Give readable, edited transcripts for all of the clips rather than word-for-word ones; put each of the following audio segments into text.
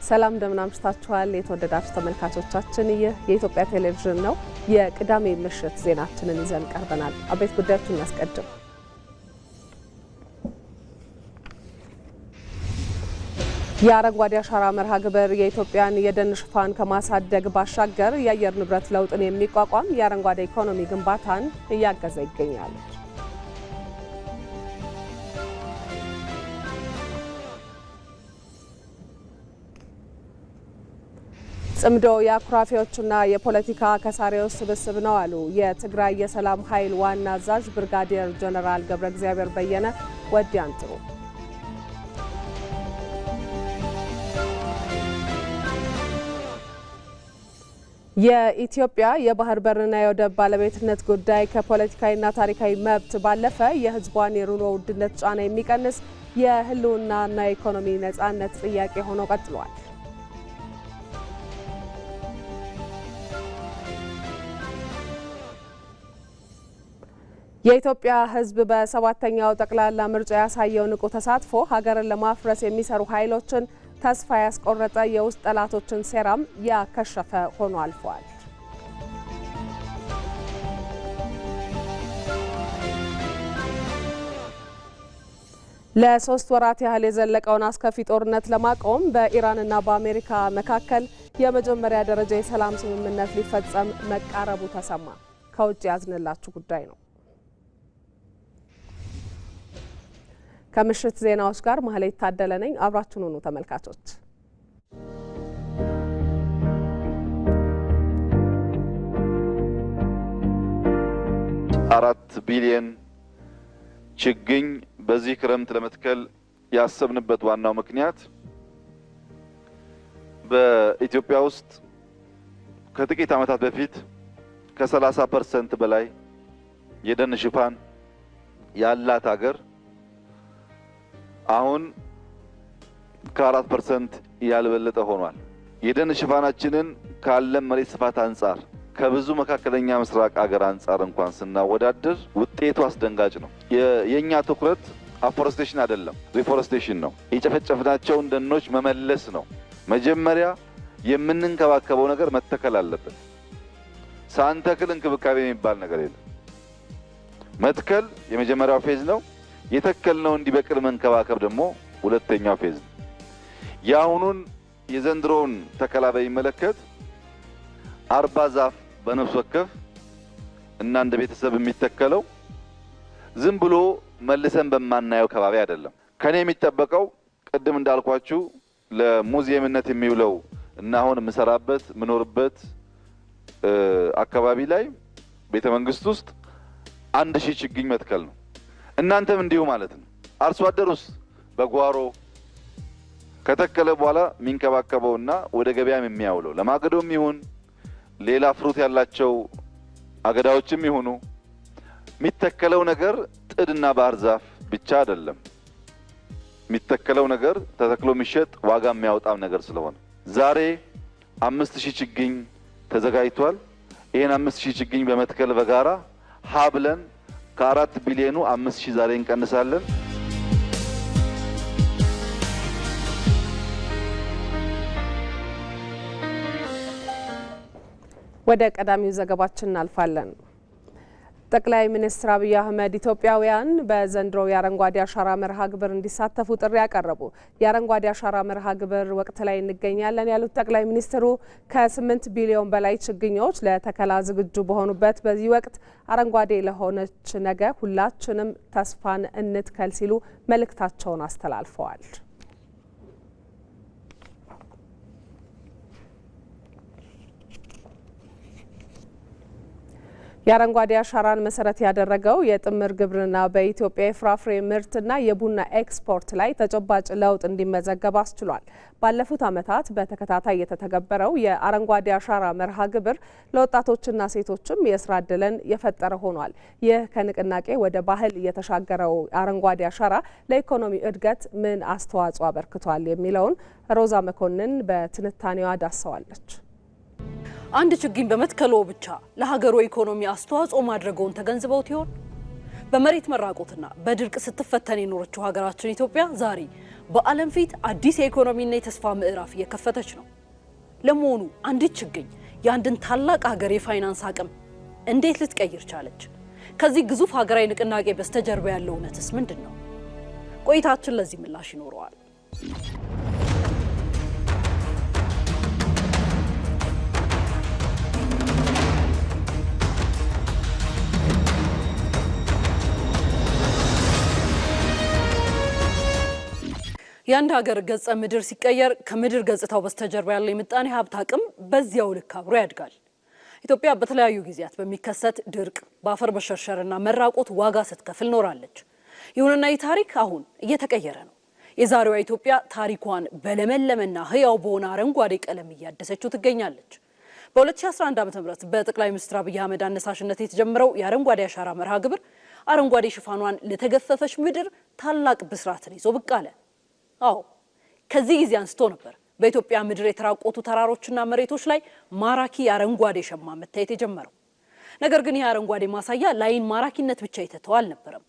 ሰላም እንደምን አምሽታችኋል የተወደዳችሁ ተመልካቾቻችን ይህ የኢትዮጵያ ቴሌቪዥን ነው የቅዳሜ ምሽት ዜናችንን ይዘን ቀርበናል አቤት ጉዳዮችን እናስቀድም የአረንጓዴ አሻራ መርሃ ግብር የኢትዮጵያን የደን ሽፋን ከማሳደግ ባሻገር የአየር ንብረት ለውጥን የሚቋቋም የአረንጓዴ ኢኮኖሚ ግንባታን እያገዘ ይገኛል ጽምዶ የአኩራፊዎችና የፖለቲካ ከሳሪዎች ስብስብ ነው አሉ የትግራይ የሰላም ኃይል ዋና አዛዥ ብርጋዴር ጀነራል ገብረ እግዚአብሔር በየነ ወዲያንጥሩ የኢትዮጵያ የባህር በርና የወደብ ባለቤትነት ጉዳይ ከፖለቲካዊና ታሪካዊ መብት ባለፈ የሕዝቧን የኑሮ ውድነት ጫና የሚቀንስ የህልውናና የኢኮኖሚ ነጻነት ጥያቄ ሆኖ ቀጥሏል የኢትዮጵያ ህዝብ በሰባተኛው ጠቅላላ ምርጫ ያሳየው ንቁ ተሳትፎ ሀገርን ለማፍረስ የሚሰሩ ኃይሎችን ተስፋ ያስቆረጠ የውስጥ ጠላቶችን ሴራም ያከሸፈ ሆኖ አልፏል። ለሶስት ወራት ያህል የዘለቀውን አስከፊ ጦርነት ለማቆም በኢራንና በአሜሪካ መካከል የመጀመሪያ ደረጃ የሰላም ስምምነት ሊፈጸም መቃረቡ ተሰማ። ከውጭ ያዝንላችሁ ጉዳይ ነው። ከምሽት ዜናዎች ጋር ማህሌት ታደለ ነኝ አብራችሁን ሁኑ ተመልካቾች 4 ቢሊዮን ችግኝ በዚህ ክረምት ለመትከል ያሰብንበት ዋናው ምክንያት በኢትዮጵያ ውስጥ ከጥቂት ዓመታት በፊት ከ30% በላይ የደን ሽፋን ያላት ሀገር አሁን ከ4% ያልበለጠ ሆኗል። የደን ሽፋናችንን ካለም መሬት ስፋት አንፃር ከብዙ መካከለኛ ምስራቅ ሀገር አንፃር እንኳን ስናወዳድር ውጤቱ አስደንጋጭ ነው። የኛ ትኩረት አፎረስቴሽን አይደለም፣ ሪፎረስቴሽን ነው። የጨፈጨፍናቸውን ደኖች መመለስ ነው። መጀመሪያ የምንንከባከበው ነገር መተከል አለበት። ሳንተክል እንክብካቤ የሚባል ነገር የለም። መትከል የመጀመሪያው ፌዝ ነው። የተከልነው እንዲበቅል መንከባከብ ደግሞ ሁለተኛው ፌዝ ነው። ያሁኑን የዘንድሮውን ተከላ በሚመለከት 40 ዛፍ በነፍስ ወከፍ እና እንደ ቤተሰብ የሚተከለው ዝም ብሎ መልሰን በማናየው ከባቢ አይደለም። ከኔ የሚጠበቀው ቅድም እንዳልኳችሁ ለሙዚየምነት የሚውለው እና አሁን የምሰራበት ምኖርበት አካባቢ ላይ ቤተ መንግስት ውስጥ 1000 ችግኝ መትከል ነው። እናንተም እንዲሁ ማለት ነው። አርሶ አደሩስ በጓሮ ከተከለ በኋላ ሚንከባከበውና ወደ ገበያም የሚያውለው ለማገዶም ይሁን ሌላ ፍሩት ያላቸው አገዳዎችም ይሁኑ የሚተከለው ነገር ጥድና ባህር ዛፍ ብቻ አይደለም። የሚተከለው ነገር ተተክሎ የሚሸጥ ዋጋ የሚያወጣም ነገር ስለሆነ ዛሬ 5000 ችግኝ ተዘጋጅቷል። ይሄን 5000 ችግኝ በመትከል በጋራ ሀብለን ከ4 ቢሊዮኑ 5000 ዛሬ እንቀንሳለን። ወደ ቀዳሚው ዘገባችን እናልፋለን። ጠቅላይ ሚኒስትር አብይ አህመድ ኢትዮጵያውያን በዘንድሮው የአረንጓዴ አሻራ መርሃ ግብር እንዲሳተፉ ጥሪ ያቀረቡ። የአረንጓዴ አሻራ መርሃ ግብር ወቅት ላይ እንገኛለን ያሉት ጠቅላይ ሚኒስትሩ ከ8 ቢሊዮን በላይ ችግኞች ለተከላ ዝግጁ በሆኑበት በዚህ ወቅት አረንጓዴ ለሆነች ነገ ሁላችንም ተስፋን እንትከል ሲሉ መልእክታቸውን አስተላልፈዋል። የአረንጓዴ አሻራን መሰረት ያደረገው የጥምር ግብርና በኢትዮጵያ የፍራፍሬ ምርትና የቡና ኤክስፖርት ላይ ተጨባጭ ለውጥ እንዲመዘገብ አስችሏል። ባለፉት ዓመታት በተከታታይ የተተገበረው የአረንጓዴ አሻራ መርሃ ግብር ለወጣቶችና ሴቶችም የስራ ዕድልን የፈጠረ ሆኗል። ይህ ከንቅናቄ ወደ ባህል የተሻገረው አረንጓዴ አሻራ ለኢኮኖሚ እድገት ምን አስተዋጽኦ አበርክቷል የሚለውን ሮዛ መኮንን በትንታኔዋ ዳሰዋለች። አንድ ችግኝ በመትከሎ ብቻ ለሀገሩ ኢኮኖሚ አስተዋጽኦ ማድረጉን ተገንዝበውት ይሆን? በመሬት መራቆትና በድርቅ ስትፈተን የኖረችው ሀገራችን ኢትዮጵያ ዛሬ በዓለም ፊት አዲስ የኢኮኖሚና የተስፋ ምዕራፍ እየከፈተች ነው። ለመሆኑ አንዲት ችግኝ የአንድን ታላቅ ሀገር የፋይናንስ አቅም እንዴት ልትቀይር ቻለች? ከዚህ ግዙፍ ሀገራዊ ንቅናቄ በስተጀርባ ያለው እውነትስ ምንድን ነው? ቆይታችን ለዚህ ምላሽ ይኖረዋል። የአንድ ሀገር ገጸ ምድር ሲቀየር ከምድር ገጽታው በስተጀርባ ያለው የምጣኔ ሀብት አቅም በዚያው ልክ አብሮ ያድጋል። ኢትዮጵያ በተለያዩ ጊዜያት በሚከሰት ድርቅ፣ በአፈር መሸርሸርና መራቆት ዋጋ ስትከፍል ኖራለች። ይሁንና ይህ ታሪክ አሁን እየተቀየረ ነው። የዛሬዋ ኢትዮጵያ ታሪኳን በለመለመና ህያው በሆነ አረንጓዴ ቀለም እያደሰችው ትገኛለች። በ2011 ዓ.ም በጠቅላይ ሚኒስትር አብይ አህመድ አነሳሽነት የተጀመረው የአረንጓዴ አሻራ መርሃ ግብር አረንጓዴ ሽፋኗን ለተገፈፈች ምድር ታላቅ ብስራትን ይዞ ብቅ አለ። አዎ ከዚህ ጊዜ አንስቶ ነበር በኢትዮጵያ ምድር የተራቆቱ ተራሮችና መሬቶች ላይ ማራኪ አረንጓዴ ሸማ መታየት የጀመረው። ነገር ግን ይህ አረንጓዴ ማሳያ ለዓይን ማራኪነት ብቻ የተተወ አልነበረም።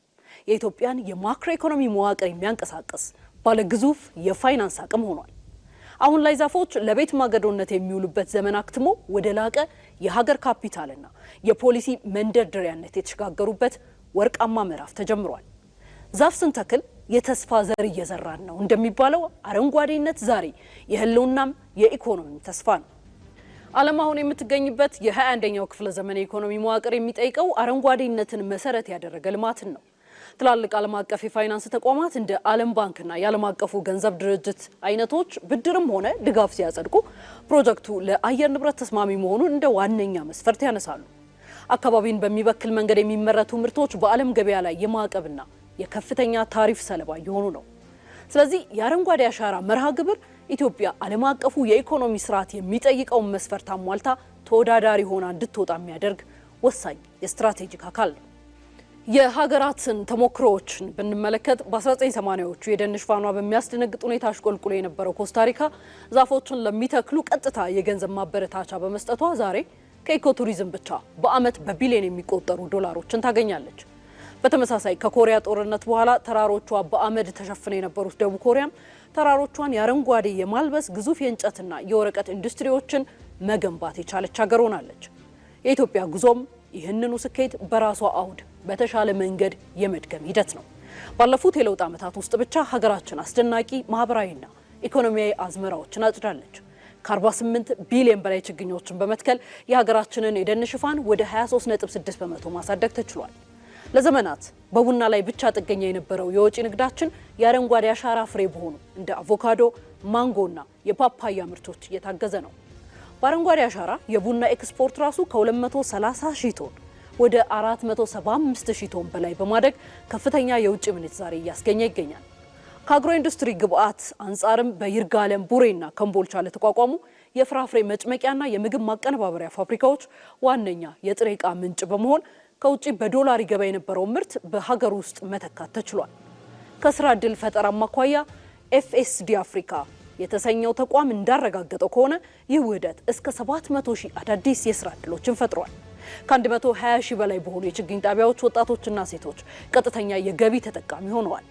የኢትዮጵያን የማክሮ ኢኮኖሚ መዋቅር የሚያንቀሳቅስ ባለግዙፍ የፋይናንስ አቅም ሆኗል። አሁን ላይ ዛፎች ለቤት ማገዶነት የሚውሉበት ዘመን አክትሞ ወደ ላቀ የሀገር ካፒታልና የፖሊሲ መንደርደሪያነት የተሸጋገሩበት ወርቃማ ምዕራፍ ተጀምሯል። ዛፍ ስንተክል የተስፋ ዘር እየዘራን ነው እንደሚባለው አረንጓዴነት ዛሬ የህልውናም የኢኮኖሚ ተስፋ ነው። ዓለም አሁን የምትገኝበት የ21ኛው ክፍለ ዘመን የኢኮኖሚ መዋቅር የሚጠይቀው አረንጓዴነትን መሰረት ያደረገ ልማትን ነው። ትላልቅ ዓለም አቀፍ የፋይናንስ ተቋማት እንደ ዓለም ባንክና የዓለም አቀፉ ገንዘብ ድርጅት አይነቶች ብድርም ሆነ ድጋፍ ሲያጸድቁ ፕሮጀክቱ ለአየር ንብረት ተስማሚ መሆኑን እንደ ዋነኛ መስፈርት ያነሳሉ። አካባቢን በሚበክል መንገድ የሚመረቱ ምርቶች በዓለም ገበያ ላይ የማዕቀብና የከፍተኛ ታሪፍ ሰለባ የሆኑ ነው። ስለዚህ የአረንጓዴ አሻራ መርሃ ግብር ኢትዮጵያ ዓለም አቀፉ የኢኮኖሚ ስርዓት የሚጠይቀውን መስፈርት አሟልታ ተወዳዳሪ ሆና እንድትወጣ የሚያደርግ ወሳኝ የስትራቴጂክ አካል ነው። የሀገራትን ተሞክሮዎችን ብንመለከት በ1980ዎቹ የደን ሽፋኗ በሚያስደነግጥ ሁኔታ አሽቆልቁሎ የነበረው ኮስታሪካ ዛፎችን ለሚተክሉ ቀጥታ የገንዘብ ማበረታቻ በመስጠቷ ዛሬ ከኢኮቱሪዝም ብቻ በዓመት በቢሊዮን የሚቆጠሩ ዶላሮችን ታገኛለች። በተመሳሳይ ከኮሪያ ጦርነት በኋላ ተራሮቿ በአመድ ተሸፍነው የነበሩት ደቡብ ኮሪያም ተራሮቿን የአረንጓዴ የማልበስ ግዙፍ የእንጨትና የወረቀት ኢንዱስትሪዎችን መገንባት የቻለች ሀገር ሆናለች። የኢትዮጵያ ጉዞም ይህንኑ ስኬት በራሷ አውድ በተሻለ መንገድ የመድገም ሂደት ነው። ባለፉት የለውጥ ዓመታት ውስጥ ብቻ ሀገራችን አስደናቂ ማህበራዊና ኢኮኖሚያዊ አዝመራዎችን አጭዳለች። ከ48 ቢሊዮን በላይ ችግኞችን በመትከል የሀገራችንን የደን ሽፋን ወደ 23.6 በመቶ ማሳደግ ተችሏል። ለዘመናት በቡና ላይ ብቻ ጥገኛ የነበረው የወጪ ንግዳችን የአረንጓዴ አሻራ ፍሬ በሆኑ እንደ አቮካዶ፣ ማንጎና የፓፓያ ምርቶች እየታገዘ ነው። በአረንጓዴ አሻራ የቡና ኤክስፖርት ራሱ ከ230 ሺህ ቶን ወደ 475 ሺህ ቶን በላይ በማደግ ከፍተኛ የውጭ ምንዛሬ እያስገኘ ይገኛል። ከአግሮ ኢንዱስትሪ ግብዓት አንጻርም በይርጋለም ቡሬና ከምቦልቻ ለተቋቋሙ የፍራፍሬ መጭመቂያና የምግብ ማቀነባበሪያ ፋብሪካዎች ዋነኛ የጥሬ ዕቃ ምንጭ በመሆን ከውጪ በዶላር ይገባ የነበረው ምርት በሀገር ውስጥ መተካት ተችሏል። ከስራ ዕድል ፈጠራ አኳያ ኤፍኤስዲ አፍሪካ የተሰኘው ተቋም እንዳረጋገጠው ከሆነ ይህ ውህደት እስከ 700 ሺህ አዳዲስ የስራ ዕድሎችን ፈጥሯል። ከ120 ሺህ በላይ በሆኑ የችግኝ ጣቢያዎች ወጣቶችና ሴቶች ቀጥተኛ የገቢ ተጠቃሚ ሆነዋል።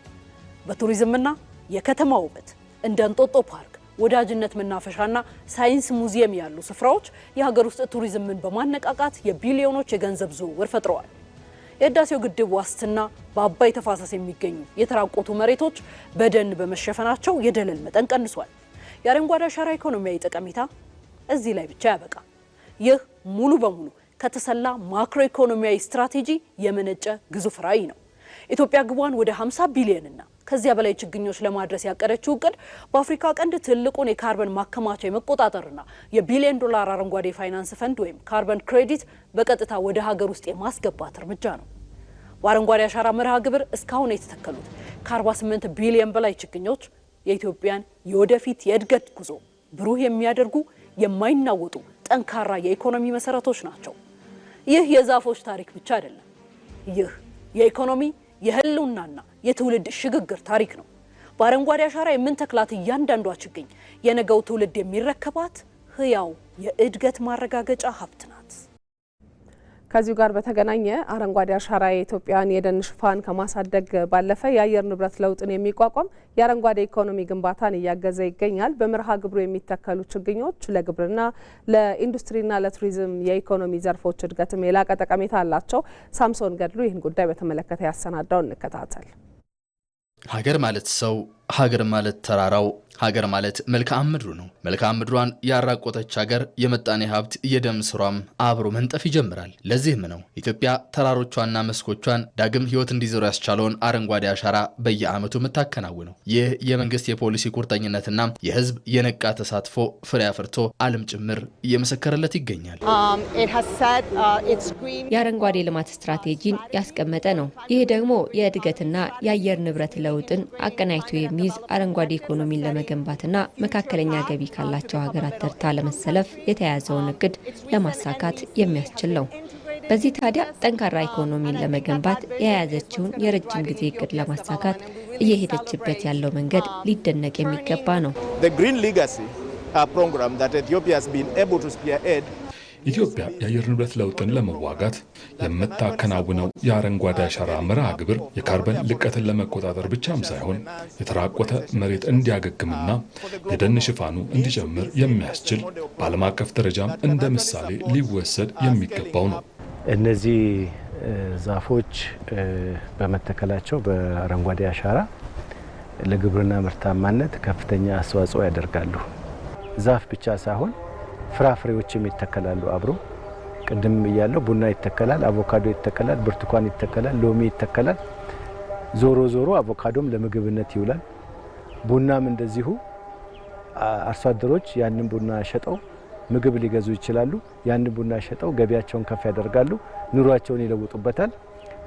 በቱሪዝምና የከተማ ውበት እንደ እንጦጦ ፓርክ፣ ወዳጅነት መናፈሻና ሳይንስ ሙዚየም ያሉ ስፍራዎች የሀገር ውስጥ ቱሪዝምን በማነቃቃት የቢሊዮኖች የገንዘብ ዝውውር ፈጥረዋል። የህዳሴው ግድብ ዋስትና በአባይ ተፋሰስ የሚገኙ የተራቆቱ መሬቶች በደን በመሸፈናቸው የደለል መጠን ቀንሷል። የአረንጓዴ አሻራ ኢኮኖሚያዊ ጠቀሜታ እዚህ ላይ ብቻ ያበቃ። ይህ ሙሉ በሙሉ ከተሰላ ማክሮ ኢኮኖሚያዊ ስትራቴጂ የመነጨ ግዙፍ ራዕይ ነው። ኢትዮጵያ ግቧን ወደ 50 ቢሊዮንና ከዚያ በላይ ችግኞች ለማድረስ ያቀደችው እቅድ በአፍሪካ ቀንድ ትልቁን የካርበን ማከማቻ የመቆጣጠርና የቢሊዮን ዶላር አረንጓዴ ፋይናንስ ፈንድ ወይም ካርበን ክሬዲት በቀጥታ ወደ ሀገር ውስጥ የማስገባት እርምጃ ነው። በአረንጓዴ አሻራ መርሃ ግብር እስካሁን የተተከሉት ከ48 ቢሊዮን በላይ ችግኞች የኢትዮጵያን የወደፊት የእድገት ጉዞ ብሩህ የሚያደርጉ የማይናወጡ ጠንካራ የኢኮኖሚ መሰረቶች ናቸው። ይህ የዛፎች ታሪክ ብቻ አይደለም። ይህ የኢኮኖሚ የህልውናና የትውልድ ሽግግር ታሪክ ነው። በአረንጓዴ አሻራ የምንተክላት እያንዳንዷ ችግኝ የነገው ትውልድ የሚረከባት ህያው የእድገት ማረጋገጫ ሀብት ናት። ከዚሁ ጋር በተገናኘ አረንጓዴ አሻራ የኢትዮጵያን የደን ሽፋን ከማሳደግ ባለፈ የአየር ንብረት ለውጥን የሚቋቋም የአረንጓዴ ኢኮኖሚ ግንባታን እያገዘ ይገኛል። በመርሃ ግብሩ የሚተከሉ ችግኞች ለግብርና፣ ለኢንዱስትሪና ለቱሪዝም የኢኮኖሚ ዘርፎች እድገትም የላቀ ጠቀሜታ አላቸው። ሳምሶን ገድሉ ይህን ጉዳይ በተመለከተ ያሰናዳው እንከታተል። ሀገር ማለት ሰው፣ ሀገር ማለት ተራራው፣ ሀገር ማለት መልክዓ ምድሩ ነው። መልክዓ ምድሯን ያራቆተች ሀገር የመጣኔ ሀብት የደም ስሯም አብሮ መንጠፍ ይጀምራል። ለዚህም ነው ኢትዮጵያ ተራሮቿና መስኮቿን ዳግም ህይወት እንዲዘሩ ያስቻለውን አረንጓዴ አሻራ በየዓመቱ የምታከናውነው። ይህ የመንግስት የፖሊሲ ቁርጠኝነትና የህዝብ የነቃ ተሳትፎ ፍሬ አፍርቶ ዓለም ጭምር እየመሰከረለት ይገኛል። የአረንጓዴ ልማት ስትራቴጂን ያስቀመጠ ነው። ይህ ደግሞ የእድገትና የአየር ንብረት ለውጥን አቀናጅቶ የሚይዝ አረንጓዴ ኢኮኖሚን ለመገንባትና መካከለኛ ገቢ ካላቸው ሀገራት ተርታ ለመሰለፍ የተያዘውን እቅድ ለማሳካት የሚያስችል ነው። በዚህ ታዲያ ጠንካራ ኢኮኖሚን ለመገንባት የያዘችውን የረጅም ጊዜ እቅድ ለማሳካት እየሄደችበት ያለው መንገድ ሊደነቅ የሚገባ ነው። ኢትዮጵያ የአየር ንብረት ለውጥን ለመዋጋት የምታከናውነው የአረንጓዴ አሻራ መርሃ ግብር የካርበን ልቀትን ለመቆጣጠር ብቻም ሳይሆን የተራቆተ መሬት እንዲያገግምና የደን ሽፋኑ እንዲጨምር የሚያስችል በዓለም አቀፍ ደረጃም እንደ ምሳሌ ሊወሰድ የሚገባው ነው። እነዚህ ዛፎች በመተከላቸው በአረንጓዴ አሻራ ለግብርና ምርታማነት ከፍተኛ አስተዋጽኦ ያደርጋሉ። ዛፍ ብቻ ሳይሆን ፍራፍሬዎችም ይተከላሉ። አብሮ ቅድም እያለው ቡና ይተከላል፣ አቮካዶ ይተከላል፣ ብርቱካን ይተከላል፣ ሎሚ ይተከላል። ዞሮ ዞሮ አቮካዶም ለምግብነት ይውላል። ቡናም እንደዚሁ አርሶ አደሮች ያንን ቡና ሸጠው ምግብ ሊገዙ ይችላሉ። ያንን ቡና ሸጠው ገቢያቸውን ከፍ ያደርጋሉ፣ ኑሯቸውን ይለውጡበታል።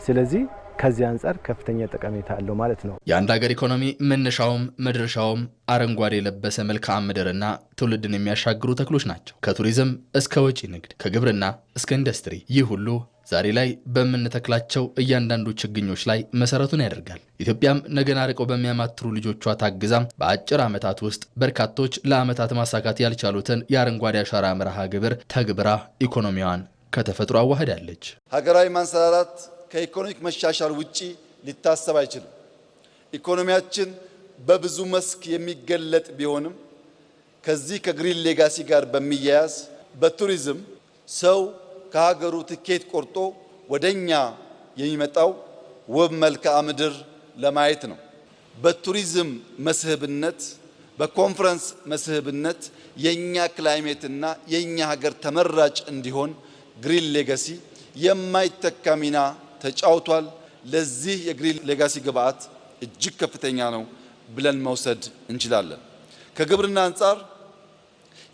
ስለዚህ ከዚህ አንጻር ከፍተኛ ጠቀሜታ አለው ማለት ነው። የአንድ ሀገር ኢኮኖሚ መነሻውም መድረሻውም አረንጓዴ የለበሰ መልክዓ ምድርና ትውልድን የሚያሻግሩ ተክሎች ናቸው። ከቱሪዝም እስከ ወጪ ንግድ፣ ከግብርና እስከ ኢንዱስትሪ፣ ይህ ሁሉ ዛሬ ላይ በምንተክላቸው እያንዳንዱ ችግኞች ላይ መሰረቱን ያደርጋል። ኢትዮጵያም ነገን አርቀው በሚያማትሩ ልጆቿ ታግዛም በአጭር ዓመታት ውስጥ በርካቶች ለዓመታት ማሳካት ያልቻሉትን የአረንጓዴ አሻራ መርሃ ግብር ተግብራ ኢኮኖሚዋን ከተፈጥሮ አዋህዳለች። ሀገራዊ ማንሰራራት ከኢኮኖሚክ መሻሻል ውጪ ሊታሰብ አይችልም። ኢኮኖሚያችን በብዙ መስክ የሚገለጥ ቢሆንም ከዚህ ከግሪን ሌጋሲ ጋር በሚያያዝ በቱሪዝም ሰው ከሀገሩ ትኬት ቆርጦ ወደኛ የሚመጣው ውብ መልክዓ ምድር ለማየት ነው። በቱሪዝም መስህብነት፣ በኮንፈረንስ መስህብነት የኛ ክላይሜትና የኛ ሀገር ተመራጭ እንዲሆን ግሪን ሌጋሲ የማይተካ ሚና ተጫውቷል። ለዚህ የግሪን ሌጋሲ ግብዓት እጅግ ከፍተኛ ነው ብለን መውሰድ እንችላለን። ከግብርና አንጻር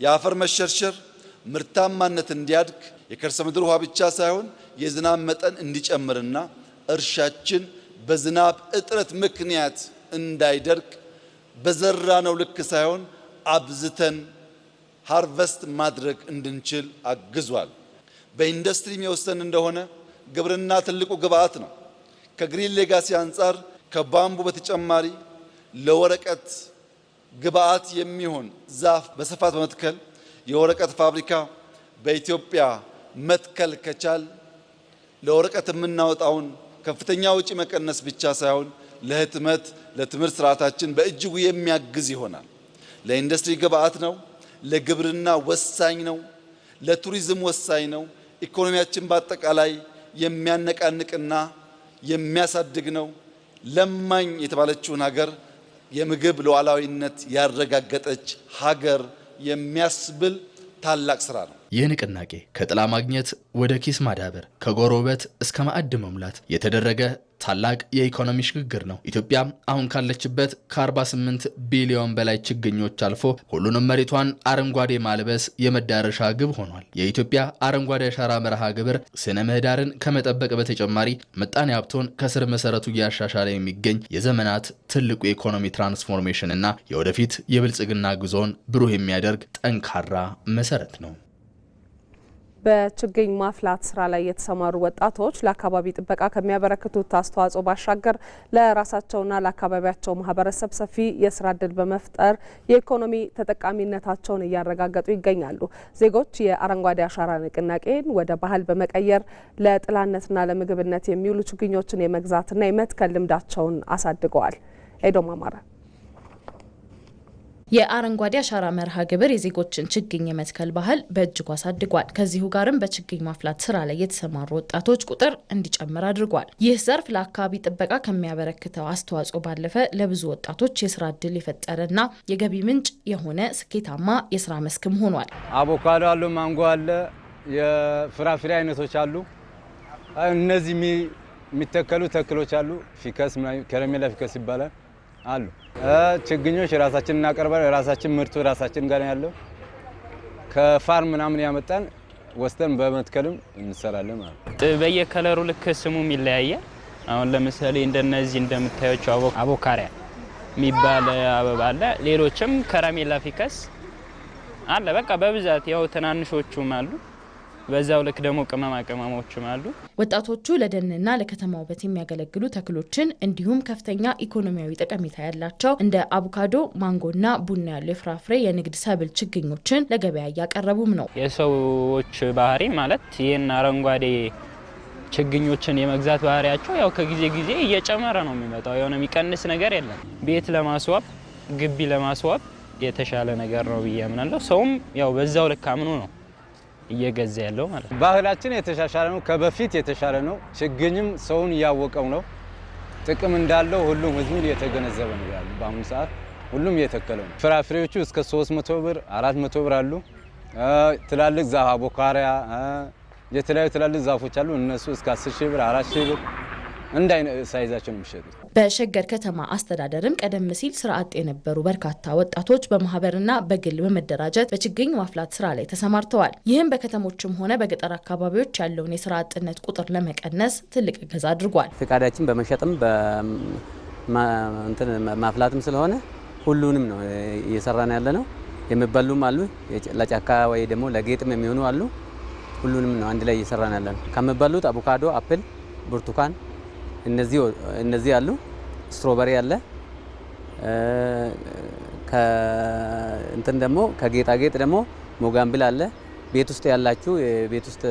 የአፈር መሸርሸር ምርታማነት እንዲያድግ የከርሰ ምድር ውሃ ብቻ ሳይሆን የዝናብ መጠን እንዲጨምርና እርሻችን በዝናብ እጥረት ምክንያት እንዳይደርቅ በዘራነው ልክ ሳይሆን አብዝተን ሃርቨስት ማድረግ እንድንችል አግዟል። በኢንዱስትሪ የሚወሰን እንደሆነ ግብርና ትልቁ ግብዓት ነው። ከግሪን ሌጋሲ አንጻር ከባምቡ በተጨማሪ ለወረቀት ግብዓት የሚሆን ዛፍ በስፋት በመትከል የወረቀት ፋብሪካ በኢትዮጵያ መትከል ከቻል ለወረቀት የምናወጣውን ከፍተኛ ወጪ መቀነስ ብቻ ሳይሆን ለህትመት፣ ለትምህርት ስርዓታችን በእጅጉ የሚያግዝ ይሆናል። ለኢንዱስትሪ ግብዓት ነው። ለግብርና ወሳኝ ነው። ለቱሪዝም ወሳኝ ነው። ኢኮኖሚያችን በአጠቃላይ የሚያነቃንቅና የሚያሳድግ ነው። ለማኝ የተባለችውን ሀገር የምግብ ሉዓላዊነት ያረጋገጠች ሀገር የሚያስብል ታላቅ ስራ ነው። ይህ ንቅናቄ ከጥላ ማግኘት ወደ ኪስ ማዳበር፣ ከጎረቤት እስከ ማዕድ መሙላት የተደረገ ታላቅ የኢኮኖሚ ሽግግር ነው። ኢትዮጵያ አሁን ካለችበት ከ48 ቢሊዮን በላይ ችግኞች አልፎ ሁሉንም መሬቷን አረንጓዴ ማልበስ የመዳረሻ ግብ ሆኗል። የኢትዮጵያ አረንጓዴ አሻራ መርሃ ግብር ስነ ምህዳርን ከመጠበቅ በተጨማሪ ምጣኔ ሀብቶን ከስር መሰረቱ እያሻሻለ የሚገኝ የዘመናት ትልቁ የኢኮኖሚ ትራንስፎርሜሽን እና የወደፊት የብልጽግና ጉዞን ብሩህ የሚያደርግ ጠንካራ መሰረት ነው። በችግኝ ማፍላት ስራ ላይ የተሰማሩ ወጣቶች ለአካባቢ ጥበቃ ከሚያበረክቱት አስተዋጽኦ ባሻገር ለራሳቸውና ለአካባቢያቸው ማህበረሰብ ሰፊ የስራ ዕድል በመፍጠር የኢኮኖሚ ተጠቃሚነታቸውን እያረጋገጡ ይገኛሉ። ዜጎች የአረንጓዴ አሻራ ንቅናቄን ወደ ባህል በመቀየር ለጥላነትና ለምግብነት የሚውሉ ችግኞችን የመግዛትና የመትከል ልምዳቸውን አሳድገዋል። ኤዶም አማራ የአረንጓዴ አሻራ መርሃ ግብር የዜጎችን ችግኝ የመትከል ባህል በእጅጉ አሳድጓል። ከዚሁ ጋርም በችግኝ ማፍላት ስራ ላይ የተሰማሩ ወጣቶች ቁጥር እንዲጨምር አድርጓል። ይህ ዘርፍ ለአካባቢ ጥበቃ ከሚያበረክተው አስተዋጽኦ ባለፈ ለብዙ ወጣቶች የስራ ዕድል የፈጠረና የገቢ ምንጭ የሆነ ስኬታማ የስራ መስክም ሆኗል። አቮካዶ አሉ፣ ማንጎ አለ፣ የፍራፍሬ አይነቶች አሉ። እነዚህ የሚተከሉ ተክሎች አሉ። ፊከስ፣ ከረሜላ ፊከስ ይባላል አሉ። ችግኞች ራሳችን እናቀርባለን። ራሳችን ምርቱ ራሳችን ጋር ያለው ከፋርም ምናምን ያመጣን ወስተን በመትከልም እንሰራለን ማለት ነው። በየከለሩ ልክ ስሙም ይለያያል። አሁን ለምሳሌ እንደነዚህ እንደምታዩቸው አቮካሪያ የሚባል አበባ አለ። ሌሎችም ከረሜላ ፊከስ አለ። በቃ በብዛት ያው ትናንሾቹም አሉ። በዛው ልክ ደግሞ ቅመማቅመሞችም አሉ። ወጣቶቹ ለደንና ለከተማ ውበት የሚያገለግሉ ተክሎችን እንዲሁም ከፍተኛ ኢኮኖሚያዊ ጠቀሜታ ያላቸው እንደ አቮካዶ፣ ማንጎና ቡና ያሉ የፍራፍሬ የንግድ ሰብል ችግኞችን ለገበያ እያቀረቡም ነው። የሰዎች ባህሪ ማለት ይህን አረንጓዴ ችግኞችን የመግዛት ባህሪያቸው ያው ከጊዜ ጊዜ እየጨመረ ነው የሚመጣው። የሆነ የሚቀንስ ነገር የለም። ቤት ለማስዋብ ግቢ ለማስዋብ የተሻለ ነገር ነው ብዬ አምናለሁ። ሰውም ያው በዛው ልክ አምኖ ነው እየገዛ ያለው ማለት ነው። ባህላችን የተሻሻለ ነው፣ ከበፊት የተሻለ ነው። ችግኝም ሰውን እያወቀው ነው። ጥቅም እንዳለው ሁሉም ህዝቡ እየተገነዘበ ነው ያለው። በአሁኑ ሰዓት ሁሉም እየተከለው ነው። ፍራፍሬዎቹ እስከ 300 ብር 400 ብር አሉ። ትላልቅ ዛፍ አቮካሪያ፣ የተለያዩ ትላልቅ ዛፎች አሉ። እነሱ እስከ 10,000 ብር 4,000 ብር እንደ ሳይዛቸው ነው የሚሸጡት። በሸገር ከተማ አስተዳደርም ቀደም ሲል ስራ አጥ የነበሩ በርካታ ወጣቶች በማህበርና በግል በመደራጀት በችግኝ ማፍላት ስራ ላይ ተሰማርተዋል። ይህም በከተሞችም ሆነ በገጠር አካባቢዎች ያለውን የስራ አጥነት ቁጥር ለመቀነስ ትልቅ እገዛ አድርጓል። ፍቃዳችን በመሸጥም ማፍላትም ስለሆነ ሁሉንም ነው እየሰራን ያለ ነው። የሚበሉም አሉ፣ ለጫካ ወይ ደግሞ ለጌጥም የሚሆኑ አሉ። ሁሉንም ነው አንድ ላይ እየሰራን ያለ ነው። ከሚበሉት አቮካዶ፣ አፕል፣ ብርቱካን እነዚህ አሉ። ስትሮበሪ አለ። እንትን ደግሞ ከጌጣጌጥ ደግሞ ሞጋምብል አለ። ቤት ውስጥ ያላችሁ የቤት ውስጥ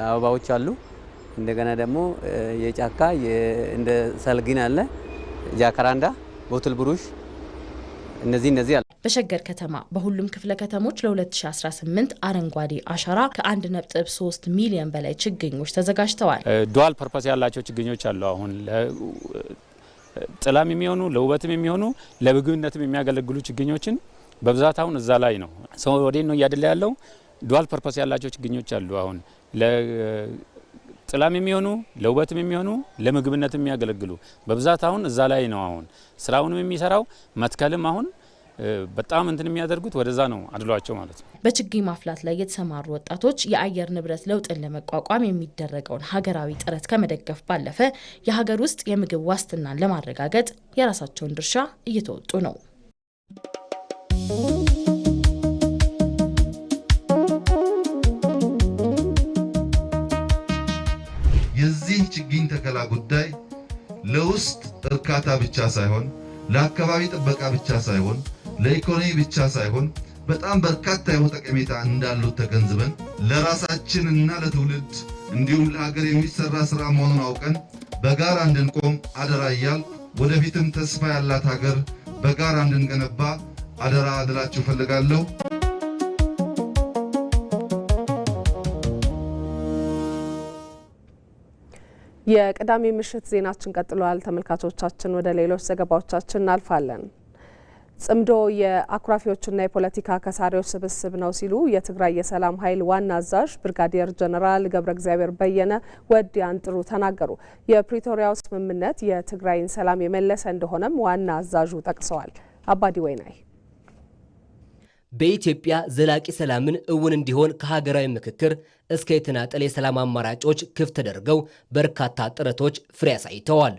አበባዎች አሉ። እንደገና ደግሞ የጫካ እንደ ሰልጊን አለ፣ ጃካራንዳ፣ ቦትል ብሩሽ እነዚህ አሉ። በሸገር ከተማ በሁሉም ክፍለ ከተሞች ለ2018 አረንጓዴ አሻራ ከ1.3 ሚሊዮን በላይ ችግኞች ተዘጋጅተዋል። ዱዋል ፐርፐስ ያላቸው ችግኞች አሉ። አሁን ጥላም የሚሆኑ ለውበትም የሚሆኑ ለምግብነትም የሚያገለግሉ ችግኞችን በብዛት አሁን እዛ ላይ ነው ሰው ወዴ ነው እያደለ ያለው። ዱዋል ፐርፐስ ያላቸው ችግኞች አሉ። አሁን ጥላም የሚሆኑ ለውበትም የሚሆኑ ለምግብነትም የሚያገለግሉ በብዛት አሁን እዛ ላይ ነው። አሁን ስራውንም የሚሰራው መትከልም አሁን በጣም እንትን የሚያደርጉት ወደዛ ነው አድሏቸው ማለት ነው። በችግኝ ማፍላት ላይ የተሰማሩ ወጣቶች የአየር ንብረት ለውጥን ለመቋቋም የሚደረገውን ሀገራዊ ጥረት ከመደገፍ ባለፈ የሀገር ውስጥ የምግብ ዋስትናን ለማረጋገጥ የራሳቸውን ድርሻ እየተወጡ ነው። የዚህ ችግኝ ተከላ ጉዳይ ለውስጥ እርካታ ብቻ ሳይሆን ለአካባቢ ጥበቃ ብቻ ሳይሆን ለኢኮኖሚ ብቻ ሳይሆን በጣም በርካታ የሆነ ጠቀሜታ እንዳለው ተገንዝበን ለራሳችንና ለትውልድ እንዲሁም ለሀገር የሚሰራ ስራ መሆኑን አውቀን በጋራ እንድንቆም አደራ እያል ወደፊትም ተስፋ ያላት ሀገር በጋራ እንድንገነባ አደራ ልላችሁ ፈልጋለሁ። የቅዳሜ ምሽት ዜናችን ቀጥሏል። ተመልካቾቻችን ወደ ሌሎች ዘገባዎቻችን እናልፋለን። ጽምዶ የአኩራፊዎችና የፖለቲካ ከሳሪዎች ስብስብ ነው ሲሉ የትግራይ የሰላም ኃይል ዋና አዛዥ ብርጋዴር ጀነራል ገብረ እግዚአብሔር በየነ ወዲያን ጥሩ ተናገሩ። የፕሪቶሪያው ስምምነት የትግራይን ሰላም የመለሰ እንደሆነም ዋና አዛዡ ጠቅሰዋል። አባዲ ወይናይ በኢትዮጵያ ዘላቂ ሰላምን እውን እንዲሆን ከሀገራዊ ምክክር እስከ የተናጠል የሰላም አማራጮች ክፍት ተደርገው በርካታ ጥረቶች ፍሬ አሳይተዋል።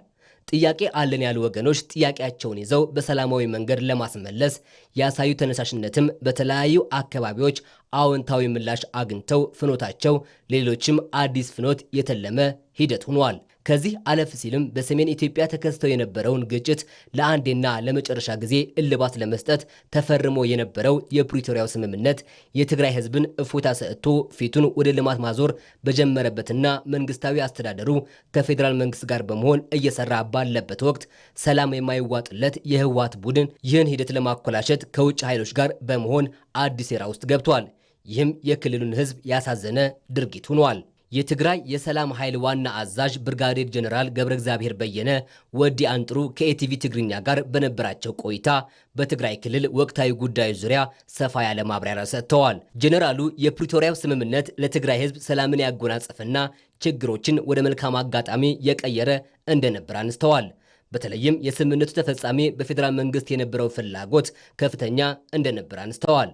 ጥያቄ አለን ያሉ ወገኖች ጥያቄያቸውን ይዘው በሰላማዊ መንገድ ለማስመለስ ያሳዩ ተነሳሽነትም በተለያዩ አካባቢዎች አዎንታዊ ምላሽ አግኝተው ፍኖታቸው ሌሎችም አዲስ ፍኖት የተለመ ሂደት ሆኗል። ከዚህ አለፍ ሲልም በሰሜን ኢትዮጵያ ተከስተው የነበረውን ግጭት ለአንዴና ለመጨረሻ ጊዜ እልባት ለመስጠት ተፈርሞ የነበረው የፕሪቶሪያው ስምምነት የትግራይ ሕዝብን እፎይታ ሰጥቶ ፊቱን ወደ ልማት ማዞር በጀመረበትና መንግስታዊ አስተዳደሩ ከፌዴራል መንግስት ጋር በመሆን እየሰራ ባለበት ወቅት ሰላም የማይዋጥለት የህወሓት ቡድን ይህን ሂደት ለማኮላሸት ከውጭ ኃይሎች ጋር በመሆን አዲስ ሴራ ውስጥ ገብቷል። ይህም የክልሉን ሕዝብ ያሳዘነ ድርጊት ሆኗል። የትግራይ የሰላም ኃይል ዋና አዛዥ ብርጋዴር ጀነራል ገብረ እግዚአብሔር በየነ ወዲ አንጥሩ ከኤቲቪ ትግርኛ ጋር በነበራቸው ቆይታ በትግራይ ክልል ወቅታዊ ጉዳዮች ዙሪያ ሰፋ ያለ ማብራሪያ ሰጥተዋል። ጀነራሉ የፕሪቶሪያው ስምምነት ለትግራይ ሕዝብ ሰላምን ያጎናጸፈና ችግሮችን ወደ መልካም አጋጣሚ የቀየረ እንደነበር አንስተዋል። በተለይም የስምምነቱ ተፈጻሚ በፌዴራል መንግስት የነበረው ፍላጎት ከፍተኛ እንደነበር አንስተዋል።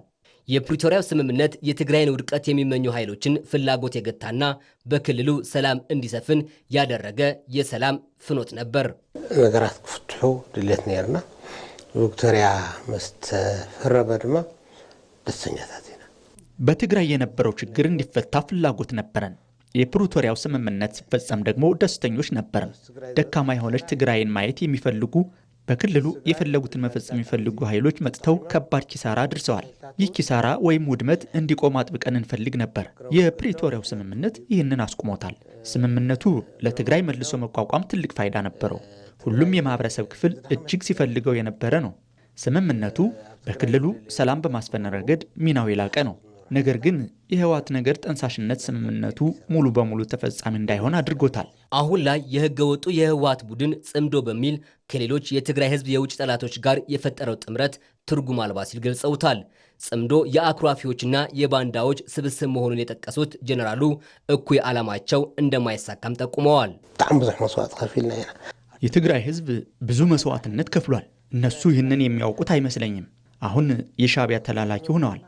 የፕሪቶሪያው ስምምነት የትግራይን ውድቀት የሚመኙ ኃይሎችን ፍላጎት የገታና በክልሉ ሰላም እንዲሰፍን ያደረገ የሰላም ፍኖት ነበር። ነገራት ክፍትሑ ድሌት ነርና ቪክቶሪያ መስተፈረመ ድማ ደስተኛታት ኢና። በትግራይ የነበረው ችግር እንዲፈታ ፍላጎት ነበረን። የፕሪቶሪያው ስምምነት ሲፈጸም ደግሞ ደስተኞች ነበርን። ደካማ የሆነች ትግራይን ማየት የሚፈልጉ በክልሉ የፈለጉትን መፈጸም የሚፈልጉ ኃይሎች መጥተው ከባድ ኪሳራ አድርሰዋል። ይህ ኪሳራ ወይም ውድመት እንዲቆም አጥብቀን እንፈልግ ነበር። የፕሪቶሪያው ስምምነት ይህንን አስቁሞታል። ስምምነቱ ለትግራይ መልሶ መቋቋም ትልቅ ፋይዳ ነበረው። ሁሉም የማህበረሰብ ክፍል እጅግ ሲፈልገው የነበረ ነው። ስምምነቱ በክልሉ ሰላም በማስፈን ረገድ ሚናው የላቀ ነው። ነገር ግን የህወሓት ነገር ጠንሳሽነት ስምምነቱ ሙሉ በሙሉ ተፈጻሚ እንዳይሆን አድርጎታል። አሁን ላይ የህገ ወጡ የህወሓት ቡድን ጽምዶ በሚል ከሌሎች የትግራይ ህዝብ የውጭ ጠላቶች ጋር የፈጠረው ጥምረት ትርጉም አልባ ሲል ገልጸውታል። ጽምዶ የአኩራፊዎችና የባንዳዎች ስብስብ መሆኑን የጠቀሱት ጀነራሉ እኩይ ዓላማቸው እንደማይሳካም ጠቁመዋል። በጣም ብዙ መስዋዕት ከፊልና የትግራይ ህዝብ ብዙ መስዋዕትነት ከፍሏል። እነሱ ይህንን የሚያውቁት አይመስለኝም። አሁን የሻዕቢያ ተላላኪ ሆነዋል።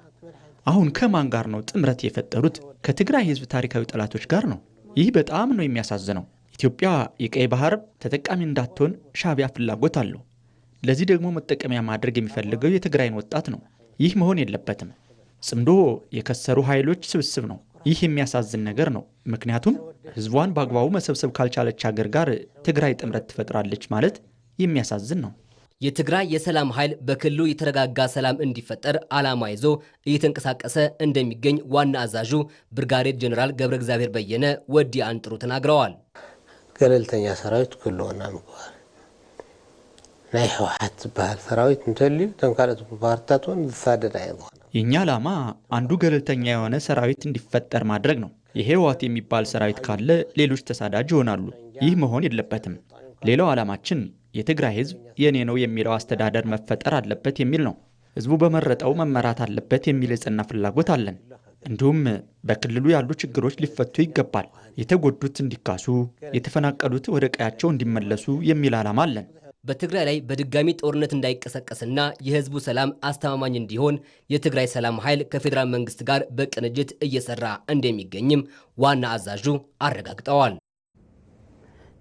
አሁን ከማን ጋር ነው ጥምረት የፈጠሩት? ከትግራይ ህዝብ ታሪካዊ ጠላቶች ጋር ነው። ይህ በጣም ነው የሚያሳዝነው። ኢትዮጵያ የቀይ ባህር ተጠቃሚ እንዳትሆን ሻዕቢያ ፍላጎት አለው። ለዚህ ደግሞ መጠቀሚያ ማድረግ የሚፈልገው የትግራይን ወጣት ነው። ይህ መሆን የለበትም። ጽምዶ የከሰሩ ኃይሎች ስብስብ ነው። ይህ የሚያሳዝን ነገር ነው። ምክንያቱም ህዝቧን በአግባቡ መሰብሰብ ካልቻለች ሀገር ጋር ትግራይ ጥምረት ትፈጥራለች ማለት የሚያሳዝን ነው። የትግራይ የሰላም ኃይል በክልሉ የተረጋጋ ሰላም እንዲፈጠር ዓላማ ይዞ እየተንቀሳቀሰ እንደሚገኝ ዋና አዛዡ ብርጋዴር ጀነራል ገብረ እግዚአብሔር በየነ ወዲ አንጥሩ ተናግረዋል። ገለልተኛ ሰራዊት ክልዎና ምግባር ናይ ህወሓት ዝበሃል ሰራዊት እንተልዩ ተንካለት ፓርቲታትን ዝሳደድ አይሆን። የኛ ዓላማ አንዱ ገለልተኛ የሆነ ሰራዊት እንዲፈጠር ማድረግ ነው። የህወሓት የሚባል ሰራዊት ካለ ሌሎች ተሳዳጅ ይሆናሉ። ይህ መሆን የለበትም። ሌላው ዓላማችን የትግራይ ህዝብ የኔ ነው የሚለው አስተዳደር መፈጠር አለበት የሚል ነው። ህዝቡ በመረጠው መመራት አለበት የሚል የጸና ፍላጎት አለን። እንዲሁም በክልሉ ያሉ ችግሮች ሊፈቱ ይገባል። የተጎዱት እንዲካሱ፣ የተፈናቀሉት ወደ ቀያቸው እንዲመለሱ የሚል ዓላማ አለን። በትግራይ ላይ በድጋሚ ጦርነት እንዳይቀሰቀስና የህዝቡ ሰላም አስተማማኝ እንዲሆን የትግራይ ሰላም ኃይል ከፌዴራል መንግስት ጋር በቅንጅት እየሰራ እንደሚገኝም ዋና አዛዡ አረጋግጠዋል።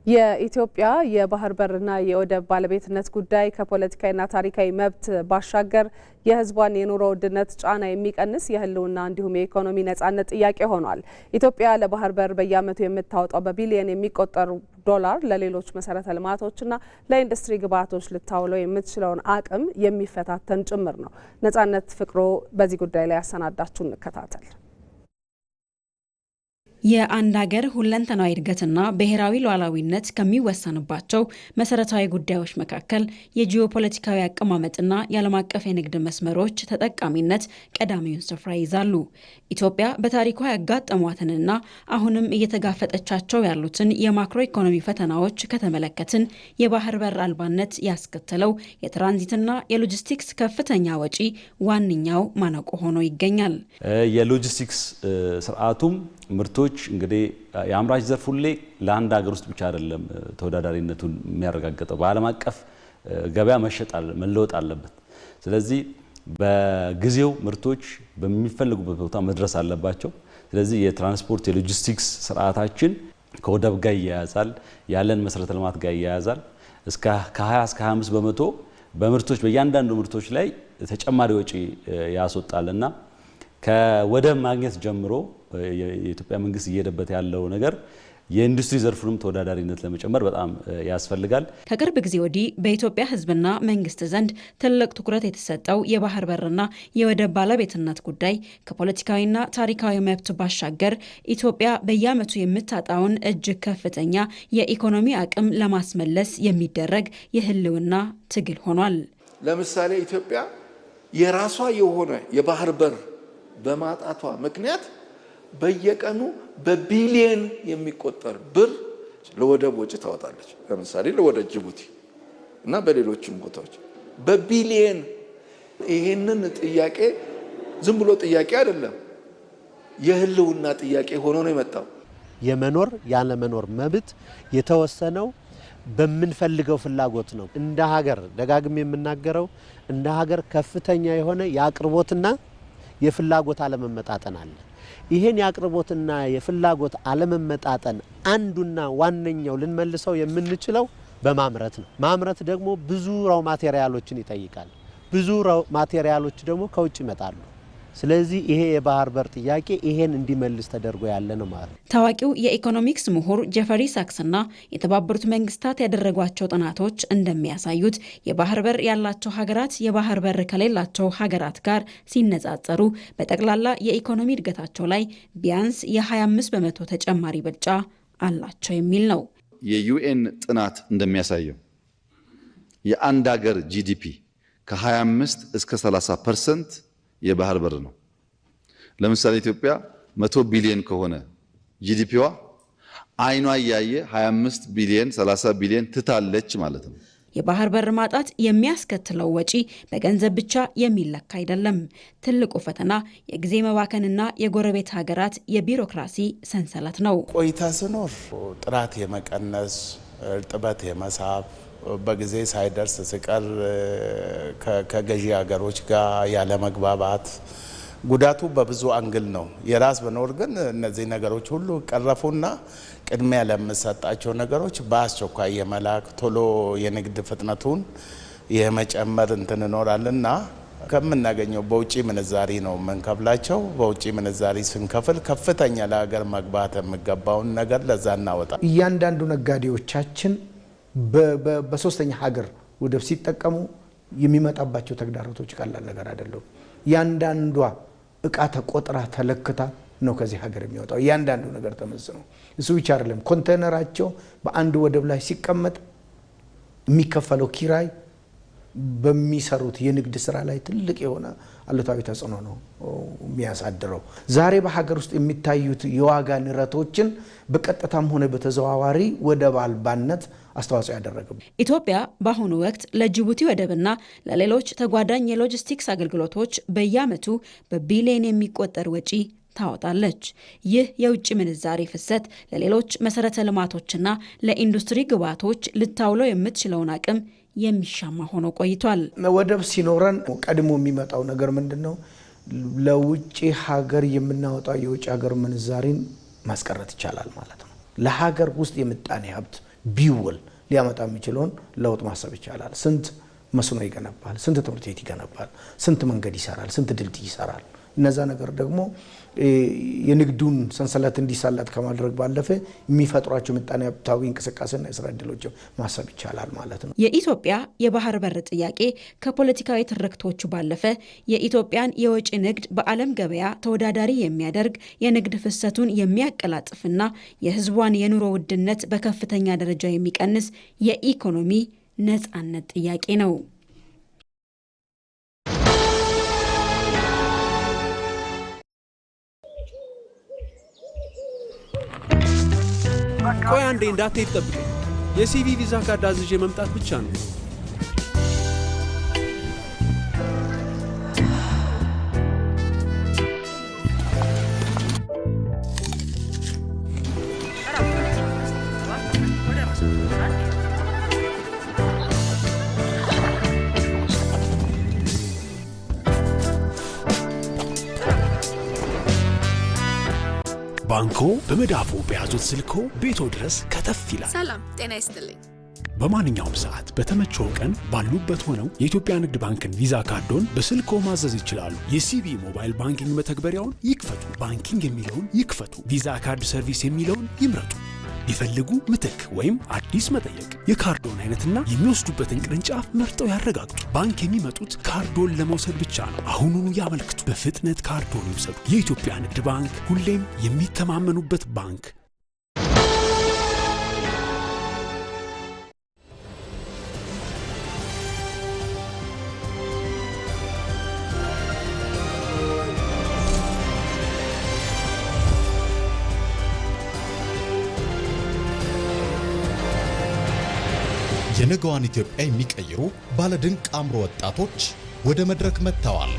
የኢትዮጵያ የባህር በርና የወደብ ባለቤትነት ጉዳይ ከፖለቲካዊና ታሪካዊ መብት ባሻገር የህዝቧን የኑሮ ውድነት ጫና የሚቀንስ የህልውና እንዲሁም የኢኮኖሚ ነጻነት ጥያቄ ሆኗል። ኢትዮጵያ ለባህር በር በየዓመቱ የምታወጣው በቢሊዮን የሚቆጠሩ ዶላር ለሌሎች መሰረተ ልማቶችና ለኢንዱስትሪ ግብዓቶች ልታውለው የምትችለውን አቅም የሚፈታተን ጭምር ነው። ነጻነት ፍቅሮ በዚህ ጉዳይ ላይ ያሰናዳችሁ እንከታተል። የአንድ ሀገር ሁለንተናዊ እድገትና ብሔራዊ ሉዓላዊነት ከሚወሰንባቸው መሰረታዊ ጉዳዮች መካከል የጂኦፖለቲካዊ አቀማመጥና የዓለም አቀፍ የንግድ መስመሮች ተጠቃሚነት ቀዳሚውን ስፍራ ይዛሉ። ኢትዮጵያ በታሪኳ ያጋጠሟትንና አሁንም እየተጋፈጠቻቸው ያሉትን የማክሮ ኢኮኖሚ ፈተናዎች ከተመለከትን የባህር በር አልባነት ያስከተለው የትራንዚትና የሎጂስቲክስ ከፍተኛ ወጪ ዋነኛው ማነቆ ሆኖ ይገኛል። የሎጂስቲክስ ስርዓቱም ምርቶች እንግዲህ የአምራች ዘርፍ ሁሌ ለአንድ ሀገር ውስጥ ብቻ አይደለም ተወዳዳሪነቱን የሚያረጋግጠው፣ በዓለም አቀፍ ገበያ መለወጥ አለበት። ስለዚህ በጊዜው ምርቶች በሚፈልጉበት ቦታ መድረስ አለባቸው። ስለዚህ የትራንስፖርት የሎጂስቲክስ ስርዓታችን ከወደብ ጋር ይያያዛል፣ ያለን መሰረተ ልማት ጋር ይያያዛል። ከ20 እስከ 25 በመቶ በምርቶች በእያንዳንዱ ምርቶች ላይ ተጨማሪ ወጪ ያስወጣልና ከወደብ ማግኘት ጀምሮ የኢትዮጵያ መንግስት እየሄደበት ያለው ነገር የኢንዱስትሪ ዘርፉንም ተወዳዳሪነት ለመጨመር በጣም ያስፈልጋል። ከቅርብ ጊዜ ወዲህ በኢትዮጵያ ሕዝብና መንግስት ዘንድ ትልቅ ትኩረት የተሰጠው የባህር በርና የወደብ ባለቤትነት ጉዳይ ከፖለቲካዊና ታሪካዊ መብት ባሻገር ኢትዮጵያ በየዓመቱ የምታጣውን እጅግ ከፍተኛ የኢኮኖሚ አቅም ለማስመለስ የሚደረግ የህልውና ትግል ሆኗል። ለምሳሌ ኢትዮጵያ የራሷ የሆነ የባህር በር በማጣቷ ምክንያት በየቀኑ በቢሊየን የሚቆጠር ብር ለወደብ ወጪ ታወጣለች። ለምሳሌ ለወደብ ጅቡቲ እና በሌሎችም ቦታዎች በቢሊየን። ይሄንን ጥያቄ ዝም ብሎ ጥያቄ አይደለም፣ የህልውና ጥያቄ ሆኖ ነው የመጣው። የመኖር ያለ መኖር መብት የተወሰነው በምንፈልገው ፍላጎት ነው። እንደ ሀገር ደጋግሜ የምናገረው እንደ ሀገር ከፍተኛ የሆነ የአቅርቦትና የፍላጎት አለመመጣጠን አለ። ይሄን የአቅርቦትና የፍላጎት አለመመጣጠን አንዱና ዋነኛው ልንመልሰው የምንችለው በማምረት ነው። ማምረት ደግሞ ብዙ ራው ማቴሪያሎችን ይጠይቃል። ብዙ ራው ማቴሪያሎች ደግሞ ከውጭ ይመጣሉ። ስለዚህ ይሄ የባህር በር ጥያቄ ይሄን እንዲመልስ ተደርጎ ያለ ነው ማለት ነው። ታዋቂው የኢኮኖሚክስ ምሁር ጀፈሪ ሳክስና የተባበሩት መንግስታት ያደረጓቸው ጥናቶች እንደሚያሳዩት የባህር በር ያላቸው ሀገራት የባህር በር ከሌላቸው ሀገራት ጋር ሲነጻጸሩ በጠቅላላ የኢኮኖሚ እድገታቸው ላይ ቢያንስ የ25 በመቶ ተጨማሪ ብልጫ አላቸው የሚል ነው። የዩኤን ጥናት እንደሚያሳየው የአንድ ሀገር ጂዲፒ ከ25 እስከ 30% የባህር በር ነው። ለምሳሌ ኢትዮጵያ 100 ቢሊዮን ከሆነ ጂዲፒዋ አይኗ ያየ 25 ቢሊዮን 30 ቢሊዮን ትታለች ማለት ነው። የባህር በር ማጣት የሚያስከትለው ወጪ በገንዘብ ብቻ የሚለካ አይደለም። ትልቁ ፈተና የጊዜ መባከንና የጎረቤት ሀገራት የቢሮክራሲ ሰንሰለት ነው። ቆይታ ሲኖር ጥራት የመቀነስ እርጥበት የመሳብ በጊዜ ሳይደርስ ሲቀር ከገዢ ሀገሮች ጋር ያለ መግባባት ጉዳቱ በብዙ አንግል ነው። የራስ በኖር ግን እነዚህ ነገሮች ሁሉ ቀረፉና ቅድሚያ ለምሰጣቸው ነገሮች በአስቸኳይ የመላክ ቶሎ የንግድ ፍጥነቱን የመጨመር እንትን እኖራልና ከምናገኘው በውጪ ምንዛሪ ነው የምንከፍላቸው። በውጪ ምንዛሪ ስንከፍል ከፍተኛ ለሀገር መግባት የሚገባውን ነገር ለዛ እናወጣ። እያንዳንዱ ነጋዴዎቻችን በሶስተኛ ሀገር ወደብ ሲጠቀሙ የሚመጣባቸው ተግዳሮቶች ቀላል ነገር አይደለም። ያንዳንዷ እቃ ተቆጥራ ተለክታ ነው ከዚህ ሀገር የሚወጣው። ያንዳንዱ ነገር ተመዝኖ እሱ ብቻ አይደለም። ኮንቴነራቸው በአንድ ወደብ ላይ ሲቀመጥ የሚከፈለው ኪራይ በሚሰሩት የንግድ ስራ ላይ ትልቅ የሆነ አሉታዊ ተጽዕኖ ነው የሚያሳድረው። ዛሬ በሀገር ውስጥ የሚታዩት የዋጋ ንረቶችን በቀጥታም ሆነ በተዘዋዋሪ ወደብ አልባነት አስተዋጽኦ ያደረገው። ኢትዮጵያ በአሁኑ ወቅት ለጅቡቲ ወደብና ለሌሎች ተጓዳኝ የሎጂስቲክስ አገልግሎቶች በየዓመቱ በቢሊዮን የሚቆጠር ወጪ ታወጣለች። ይህ የውጭ ምንዛሬ ፍሰት ለሌሎች መሰረተ ልማቶችና ለኢንዱስትሪ ግብዓቶች ልታውለው የምትችለውን አቅም የሚሻማ ሆኖ ቆይቷል። ወደብ ሲኖረን ቀድሞ የሚመጣው ነገር ምንድነው? ለውጭ ሀገር የምናወጣው የውጭ ሀገር ምንዛሬን ማስቀረት ይቻላል ማለት ነው። ለሀገር ውስጥ የምጣኔ ሀብት ቢውል ሊያመጣ የሚችለውን ለውጥ ማሰብ ይቻላል። ስንት መስኖ ይገነባል፣ ስንት ትምህርት ቤት ይገነባል፣ ስንት መንገድ ይሰራል፣ ስንት ድልድይ ይሰራል። እነዛ ነገር ደግሞ የንግዱን ሰንሰለት እንዲሳለጥ ከማድረግ ባለፈ የሚፈጥሯቸው ምጣኔ ሀብታዊ እንቅስቃሴና የስራ ዕድሎች ማሰብ ይቻላል ማለት ነው። የኢትዮጵያ የባህር በር ጥያቄ ከፖለቲካዊ ትርክቶቹ ባለፈ የኢትዮጵያን የወጪ ንግድ በዓለም ገበያ ተወዳዳሪ የሚያደርግ የንግድ ፍሰቱን የሚያቀላጥፍና የሕዝቧን የኑሮ ውድነት በከፍተኛ ደረጃ የሚቀንስ የኢኮኖሚ ነጻነት ጥያቄ ነው። ቆይ አንዴ እንዳትሄድ ጠብቀኝ። የሲቪ ቪዛ ካርድ አዝዤ መምጣት ብቻ ነው። ባንኮ በመዳፉ በያዙት ስልኮ ቤቶ ድረስ ከተፍ ይላል። ሰላም ጤና ይስጥልኝ። በማንኛውም ሰዓት በተመቸው ቀን ባሉበት ሆነው የኢትዮጵያ ንግድ ባንክን ቪዛ ካርዶን በስልክዎ ማዘዝ ይችላሉ። የሲቢ ሞባይል ባንኪንግ መተግበሪያውን ይክፈቱ። ባንኪንግ የሚለውን ይክፈቱ። ቪዛ ካርድ ሰርቪስ የሚለውን ይምረጡ። ይፈልጉ ምትክ ወይም አዲስ መጠየቅ። የካርዶን አይነትና የሚወስዱበትን ቅርንጫፍ መርጠው ያረጋግጡ። ባንክ የሚመጡት ካርዶን ለመውሰድ ብቻ ነው። አሁኑኑ ያመልክቱ። በፍጥነት ካርዶን ይውሰዱ። የኢትዮጵያ ንግድ ባንክ፣ ሁሌም የሚተማመኑበት ባንክ። የነገዋን ኢትዮጵያ የሚቀይሩ ባለድንቅ አምሮ ወጣቶች ወደ መድረክ መጥተዋል።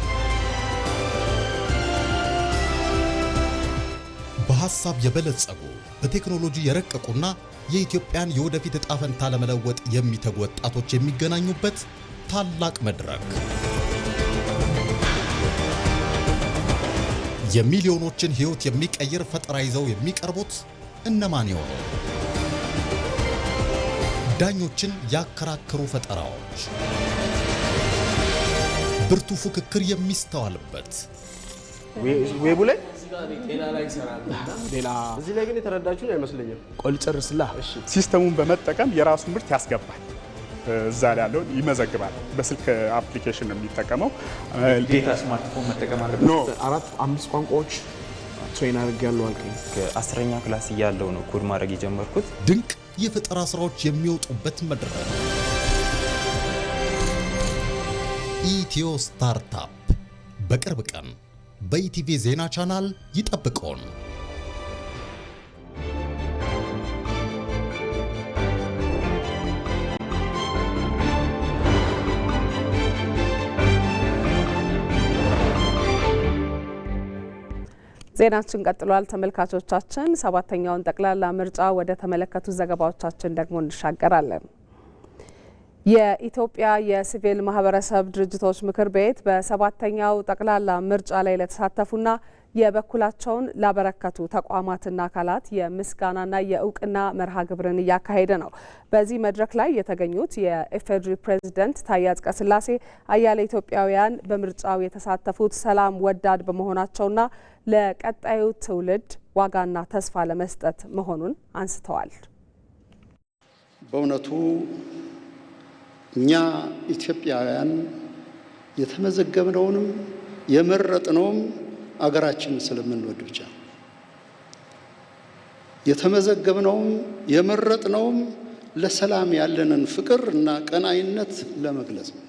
በሐሳብ የበለጸጉ በቴክኖሎጂ የረቀቁና የኢትዮጵያን የወደፊት ዕጣ ፈንታ ለመለወጥ የሚተጉ ወጣቶች የሚገናኙበት ታላቅ መድረክ። የሚሊዮኖችን ሕይወት የሚቀይር ፈጠራ ይዘው የሚቀርቡት እነማን ይሆኑ? ዳኞችን ያከራከሩ ፈጠራዎች፣ ብርቱ ፉክክር የሚስተዋልበት ዌቡ ላይ ሌላ እዚህ ላይ ግን የተረዳችሁ አይመስለኝም። ቆል ጨርስላ ሲስተሙን በመጠቀም የራሱ ምርት ያስገባል። እዛ ላይ ያለውን ይመዘግባል። በስልክ አፕሊኬሽን ነው የሚጠቀመው። ዴታ ስማርትፎን መጠቀም አለበት። 4-5 ቋንቋዎች ትሬን አድርጌያለሁ አልከኝ። ከ10ኛ ክላስ እያለሁ ነው ኮድ ማድረግ የጀመርኩት። ድንቅ የፈጠራ ስራዎች የሚወጡበት መድረክ ኢትዮ ስታርታፕ በቅርብ ቀን በኢቲቪ ዜና ቻናል ይጠብቁን። ዜናችን ቀጥሏል። ተመልካቾቻችን 7ኛውን ጠቅላላ ምርጫ ወደ ተመለከቱ ዘገባዎቻችን ደግሞ እንሻገራለን። የኢትዮጵያ የሲቪል ማህበረሰብ ድርጅቶች ምክር ቤት በ7ኛው ጠቅላላ ምርጫ ላይ ለተሳተፉና የበኩላቸውን ላበረከቱ ተቋማትና አካላት የምስጋናና የእውቅና መርሃ ግብርን እያካሄደ ነው። በዚህ መድረክ ላይ የተገኙት የኢፌዴሪ ፕሬዝዳንት ታዬ አጽቀሥላሴ አያሌ ኢትዮጵያውያን በምርጫው የተሳተፉት ሰላም ወዳድ በመሆናቸውና ለቀጣዩ ትውልድ ዋጋና ተስፋ ለመስጠት መሆኑን አንስተዋል። በእውነቱ እኛ ኢትዮጵያውያን የተመዘገብነውንም የመረጥነውም አገራችን ስለምንወድ ብቻ የተመዘገብነውም የመረጥነውም ለሰላም ያለንን ፍቅር እና ቀናይነት ለመግለጽ ነው።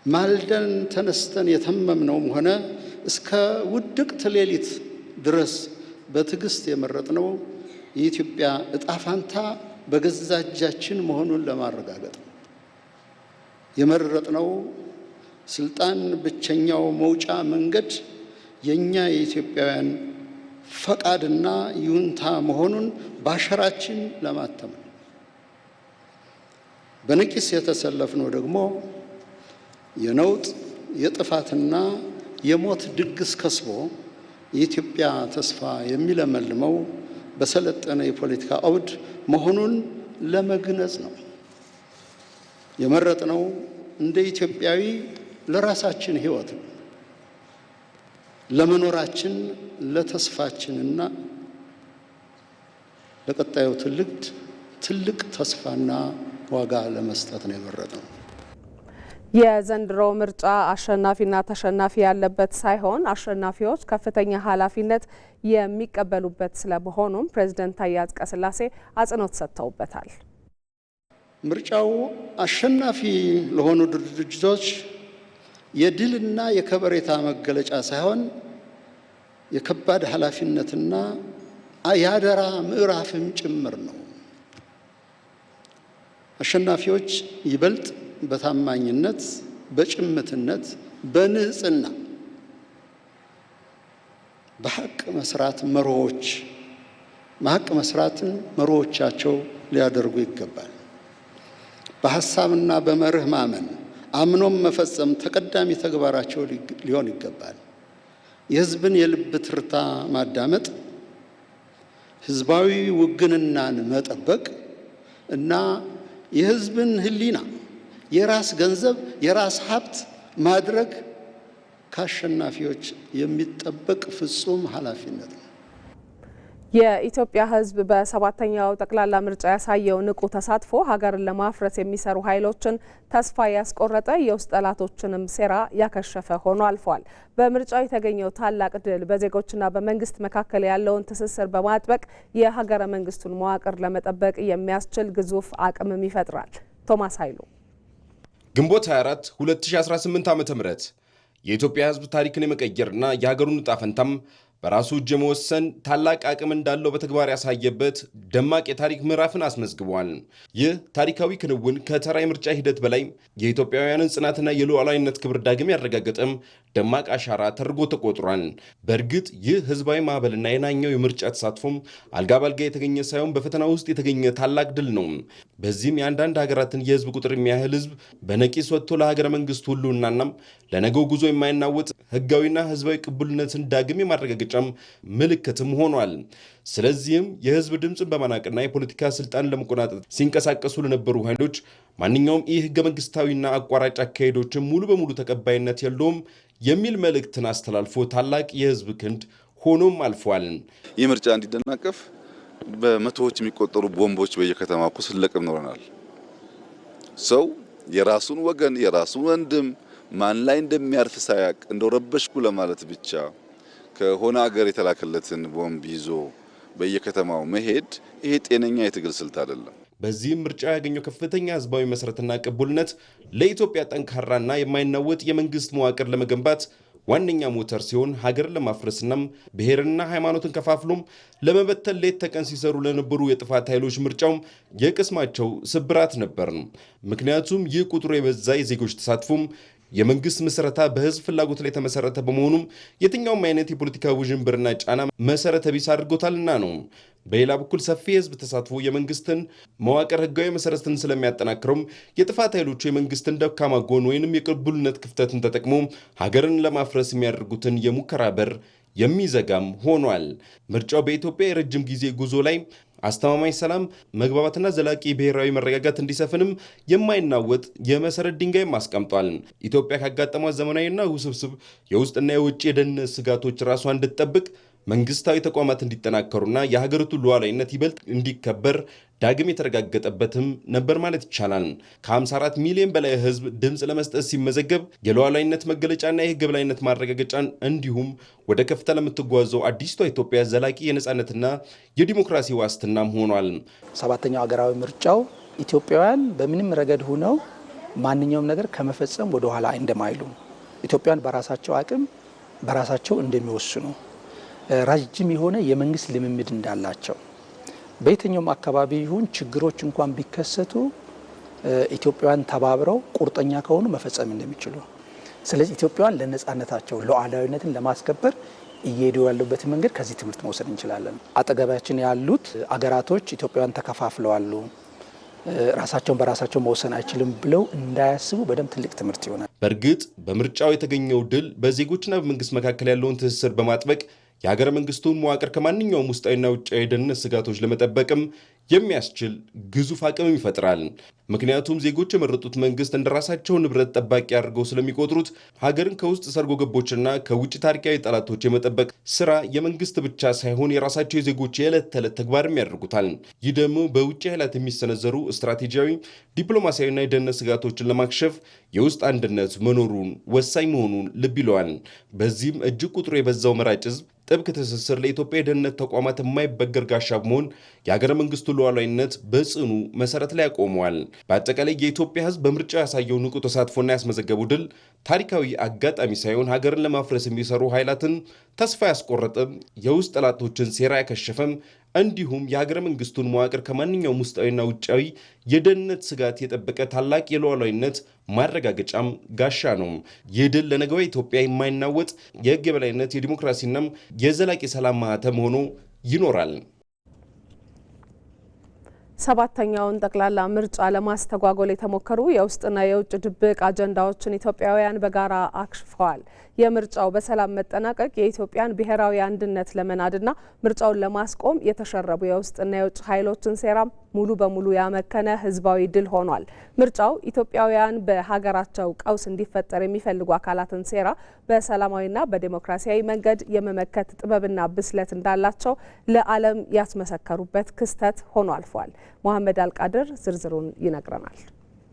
ማልደን ተነስተን የተመምነውም ሆነ እስከ ውድቅት ሌሊት ድረስ በትዕግስት የመረጥነው የኢትዮጵያ ዕጣ ፈንታ በገዛ እጃችን መሆኑን ለማረጋገጥ ነው። የመረጥነው ስልጣን ብቸኛው መውጫ መንገድ የኛ የኢትዮጵያውያን ፈቃድና ይሁንታ መሆኑን ባሸራችን ለማተም ነው። በነቂስ የተሰለፍነው ደግሞ የነውጥ የጥፋትና የሞት ድግስ ከስቦ የኢትዮጵያ ተስፋ የሚለመልመው በሰለጠነ የፖለቲካ አውድ መሆኑን ለመግነጽ ነው። የመረጥነው እንደ ኢትዮጵያዊ ለራሳችን ሕይወት ነው። ለመኖራችን ለተስፋችንና ለቀጣዩ ትውልድ ትልቅ ተስፋና ዋጋ ለመስጠት ነው የመረጥነው። የዘንድሮ ምርጫ አሸናፊና ተሸናፊ ያለበት ሳይሆን አሸናፊዎች ከፍተኛ ኃላፊነት የሚቀበሉበት ስለመሆኑም ፕሬዝዳንት ታዬ አጽቀሥላሴ አጽንኦት ሰጥተውበታል። ምርጫው አሸናፊ ለሆኑ ድርጅቶች የድልና የከበሬታ መገለጫ ሳይሆን የከባድ ኃላፊነትና የአደራ ምዕራፍም ጭምር ነው። አሸናፊዎች ይበልጥ በታማኝነት፣ በጭምትነት፣ በንጽህና በሐቅ መስራት መስራትን መርሆቻቸው ሊያደርጉ ይገባል። በሐሳብና በመርህ ማመን አምኖም መፈጸም ተቀዳሚ ተግባራቸው ሊሆን ይገባል። የሕዝብን የልብ ትርታ ማዳመጥ፣ ሕዝባዊ ውግንናን መጠበቅ እና የህዝብን ህሊና የራስ ገንዘብ የራስ ሀብት ማድረግ ከአሸናፊዎች የሚጠበቅ ፍጹም ኃላፊነት ነው። የኢትዮጵያ ህዝብ በሰባተኛው ጠቅላላ ምርጫ ያሳየው ንቁ ተሳትፎ ሀገርን ለማፍረስ የሚሰሩ ኃይሎችን ተስፋ ያስቆረጠ የውስጥ ጠላቶችንም ሴራ ያከሸፈ ሆኖ አልፏል። በምርጫው የተገኘው ታላቅ ድል በዜጎችና በመንግስት መካከል ያለውን ትስስር በማጥበቅ የሀገረ መንግስቱን መዋቅር ለመጠበቅ የሚያስችል ግዙፍ አቅምም ይፈጥራል። ቶማስ ኃይሉ ግንቦት 24 2018 ዓ.ም የኢትዮጵያ ህዝብ ታሪክን የመቀየርና የሀገሩን ዕጣ ፈንታም በራሱ እጅ የመወሰን ታላቅ አቅም እንዳለው በተግባር ያሳየበት ደማቅ የታሪክ ምዕራፍን አስመዝግቧል። ይህ ታሪካዊ ክንውን ከተራ የምርጫ ሂደት በላይ የኢትዮጵያውያንን ጽናትና የሉዓላዊነት ክብር ዳግም ያረጋገጠም ደማቅ አሻራ ተደርጎ ተቆጥሯል። በእርግጥ ይህ ህዝባዊ ማዕበልና የናኘው የምርጫ ተሳትፎም አልጋ ባልጋ የተገኘ ሳይሆን በፈተና ውስጥ የተገኘ ታላቅ ድል ነው። በዚህም የአንዳንድ ሀገራትን የህዝብ ቁጥር የሚያህል ህዝብ በነቂስ ወጥቶ ለሀገረ መንግስት ሁሉናና ለነገው ጉዞ የማይናወጥ ህጋዊና ህዝባዊ ቅቡልነትን ዳግም የማረጋገጫም ምልክትም ሆኗል። ስለዚህም የህዝብ ድምፅን በማናቅና የፖለቲካ ስልጣን ለመቆናጠጥ ሲንቀሳቀሱ ለነበሩ ኃይሎች ማንኛውም ይህ ህገ መንግስታዊና አቋራጭ አካሄዶችን ሙሉ በሙሉ ተቀባይነት የለውም የሚል መልእክትን አስተላልፎ ታላቅ የህዝብ ክንድ ሆኖም አልፏል። ይህ ምርጫ እንዲደናቀፍ በመቶዎች የሚቆጠሩ ቦምቦች በየከተማው እኮ ስንለቅም ኖረናል። ሰው የራሱን ወገን የራሱን ወንድም ማን ላይ እንደሚያርፍ ሳያቅ እንደረበሽኩ ለማለት ብቻ ከሆነ ሀገር የተላከለትን ቦምብ ይዞ በየከተማው መሄድ ይሄ ጤነኛ የትግል ስልት አይደለም። በዚህም ምርጫ ያገኘው ከፍተኛ ህዝባዊ መሰረትና ቅቡልነት ለኢትዮጵያ ጠንካራና የማይናወጥ የመንግስት መዋቅር ለመገንባት ዋነኛ ሞተር ሲሆን ሀገርን ለማፍረስናም ብሔርና ሃይማኖትን ከፋፍሎም ለመበተን ሌት ተቀን ሲሰሩ ለነበሩ የጥፋት ኃይሎች ምርጫው የቅስማቸው ስብራት ነበር። ምክንያቱም ይህ ቁጥሩ የበዛ የዜጎች ተሳትፎም የመንግስት ምስረታ በህዝብ ፍላጎት ላይ የተመሰረተ በመሆኑም የትኛውም አይነት የፖለቲካ ውዥንብርና ጫና መሰረተ ቢስ አድርጎታልና ነው። በሌላ በኩል ሰፊ የህዝብ ተሳትፎ የመንግስትን መዋቅር ህጋዊ መሰረትን ስለሚያጠናክረውም የጥፋት ኃይሎቹ የመንግስትን ደካማ ጎን ወይንም የቅቡልነት ክፍተትን ተጠቅሞ ሀገርን ለማፍረስ የሚያደርጉትን የሙከራ በር የሚዘጋም ሆኗል። ምርጫው በኢትዮጵያ የረጅም ጊዜ ጉዞ ላይ አስተማማኝ ሰላም፣ መግባባትና ዘላቂ ብሔራዊ መረጋጋት እንዲሰፍንም የማይናወጥ የመሰረት ድንጋይም አስቀምጧል። ኢትዮጵያ ካጋጠሟት ዘመናዊና ውስብስብ የውስጥና የውጭ የደህንነት ስጋቶች ራሷ እንድትጠብቅ መንግስታዊ ተቋማት እንዲጠናከሩና የሀገሪቱ ሉዓላዊነት ይበልጥ እንዲከበር ዳግም የተረጋገጠበትም ነበር ማለት ይቻላል። ከ54 ሚሊዮን በላይ ህዝብ ድምፅ ለመስጠት ሲመዘገብ የሉዓላዊነት መገለጫና የህግ የበላይነት ማረጋገጫን እንዲሁም ወደ ከፍታ ለምትጓዘው አዲስቷ ኢትዮጵያ ዘላቂ የነጻነትና የዲሞክራሲ ዋስትናም ሆኗል። ሰባተኛው ሀገራዊ ምርጫው ኢትዮጵያውያን በምንም ረገድ ሆነው ማንኛውም ነገር ከመፈጸም ወደ ኋላ እንደማይሉ፣ ኢትዮጵያውያን በራሳቸው አቅም በራሳቸው እንደሚወስኑ፣ ረጅም የሆነ የመንግስት ልምምድ እንዳላቸው፣ በየትኛውም አካባቢ ይሁን ችግሮች እንኳን ቢከሰቱ ኢትዮጵያውያን ተባብረው ቁርጠኛ ከሆኑ መፈጸም እንደሚችሉ፣ ስለዚህ ኢትዮጵያውያን ለነጻነታቸው ሉዓላዊነትን ለማስከበር እየሄዱ ያሉበት መንገድ ከዚህ ትምህርት መውሰድ እንችላለን። አጠገባችን ያሉት አገራቶች ኢትዮጵያውያን ተከፋፍለዋሉ፣ ራሳቸውን በራሳቸው መወሰን አይችልም ብለው እንዳያስቡ በደንብ ትልቅ ትምህርት ይሆናል። በእርግጥ በምርጫው የተገኘው ድል በዜጎችና በመንግስት መካከል ያለውን ትስስር በማጥበቅ የሀገረ መንግስቱን መዋቅር ከማንኛውም ውስጣዊና ውጫዊ የደህንነት ስጋቶች ለመጠበቅም የሚያስችል ግዙፍ አቅምም ይፈጥራል። ምክንያቱም ዜጎች የመረጡት መንግስት እንደራሳቸው ንብረት ጠባቂ አድርገው ስለሚቆጥሩት ሀገርን ከውስጥ ሰርጎ ገቦችና ከውጭ ታሪካዊ ጠላቶች የመጠበቅ ስራ የመንግስት ብቻ ሳይሆን የራሳቸው የዜጎች የዕለት ተዕለት ተግባርም ያደርጉታል። ይህ ደግሞ በውጭ ኃይላት የሚሰነዘሩ ስትራቴጂያዊ፣ ዲፕሎማሲያዊና የደህንነት ስጋቶችን ለማክሸፍ የውስጥ አንድነት መኖሩን ወሳኝ መሆኑን ልብ ይለዋል። በዚህም እጅግ ቁጥሩ የበዛው መራጭ ህዝብ ጥብቅ ትስስር ለኢትዮጵያ የደህንነት ተቋማት የማይበገር ጋሻ በመሆን የሀገረ መንግስቱ ሉዓላዊነት በጽኑ መሰረት ላይ ያቆመዋል። በአጠቃላይ የኢትዮጵያ ህዝብ በምርጫው ያሳየው ንቁ ተሳትፎና ያስመዘገቡ ድል ታሪካዊ አጋጣሚ ሳይሆን ሀገርን ለማፍረስ የሚሰሩ ኃይላትን ተስፋ ያስቆረጠም፣ የውስጥ ጠላቶችን ሴራ ያከሸፈም እንዲሁም የሀገረ መንግስቱን መዋቅር ከማንኛውም ውስጣዊና ውጫዊ የደህንነት ስጋት የጠበቀ ታላቅ የሉዓላዊነት ማረጋገጫም ጋሻ ነው። ይህ ድል ለነገዋ ኢትዮጵያ የማይናወጥ የህግ የበላይነት የዲሞክራሲና የዘላቂ ሰላም ማህተም ሆኖ ይኖራል። ሰባተኛውን ጠቅላላ ምርጫ ለማስተጓጎል የተሞከሩ የውስጥና የውጭ ድብቅ አጀንዳዎችን ኢትዮጵያውያን በጋራ አክሽፈዋል። የምርጫው በሰላም መጠናቀቅ የኢትዮጵያን ብሔራዊ አንድነት ለመናድና ምርጫውን ለማስቆም የተሸረቡ የውስጥና የውጭ ኃይሎችን ሴራም ሙሉ በሙሉ ያመከነ ህዝባዊ ድል ሆኗል። ምርጫው ኢትዮጵያውያን በሀገራቸው ቀውስ እንዲፈጠር የሚፈልጉ አካላትን ሴራ በሰላማዊና በዲሞክራሲያዊ መንገድ የመመከት ጥበብና ብስለት እንዳላቸው ለዓለም ያስመሰከሩበት ክስተት ሆኖ አልፏል። መሐመድ አልቃድር ዝርዝሩን ይነግረናል።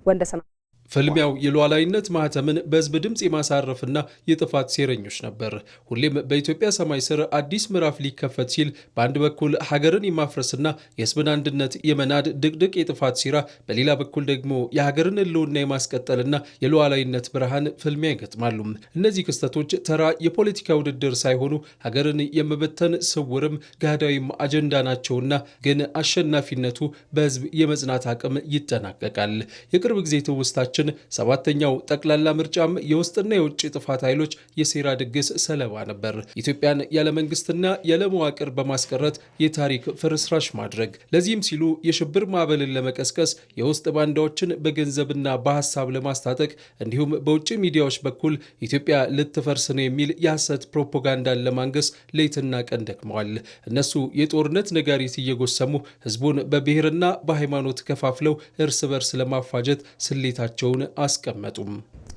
ወንደሰና ፍልሚያው የሉዓላዊነት ማህተምን በህዝብ ድምጽ የማሳረፍና የጥፋት ሴረኞች ነበር። ሁሌም በኢትዮጵያ ሰማይ ስር አዲስ ምዕራፍ ሊከፈት ሲል በአንድ በኩል ሀገርን የማፍረስና የህዝብን አንድነት የመናድ ድቅድቅ የጥፋት ሴራ፣ በሌላ በኩል ደግሞ የሀገርን ህልውና የማስቀጠልና የሉዓላዊነት ብርሃን ፍልሚያ ይገጥማሉ። እነዚህ ክስተቶች ተራ የፖለቲካ ውድድር ሳይሆኑ ሀገርን የመበተን ስውርም ገሃዳዊም አጀንዳ ናቸውና ግን አሸናፊነቱ በህዝብ የመጽናት አቅም ይጠናቀቃል። የቅርብ ጊዜ ትውስታችን ሰባተኛው ጠቅላላ ምርጫም የውስጥና የውጭ ጥፋት ኃይሎች የሴራ ድግስ ሰለባ ነበር። ኢትዮጵያን ያለ መንግስትና ያለ መዋቅር በማስቀረት የታሪክ ፍርስራሽ ማድረግ፣ ለዚህም ሲሉ የሽብር ማዕበልን ለመቀስቀስ የውስጥ ባንዳዎችን በገንዘብና በሀሳብ ለማስታጠቅ እንዲሁም በውጭ ሚዲያዎች በኩል ኢትዮጵያ ልትፈርስ ነው የሚል የሐሰት ፕሮፓጋንዳን ለማንገስ ሌትና ቀን ደክመዋል። እነሱ የጦርነት ነጋሪት እየጎሰሙ ህዝቡን በብሔርና በሃይማኖት ከፋፍለው እርስ በርስ ለማፋጀት ስሌታቸው አስቀመጡም።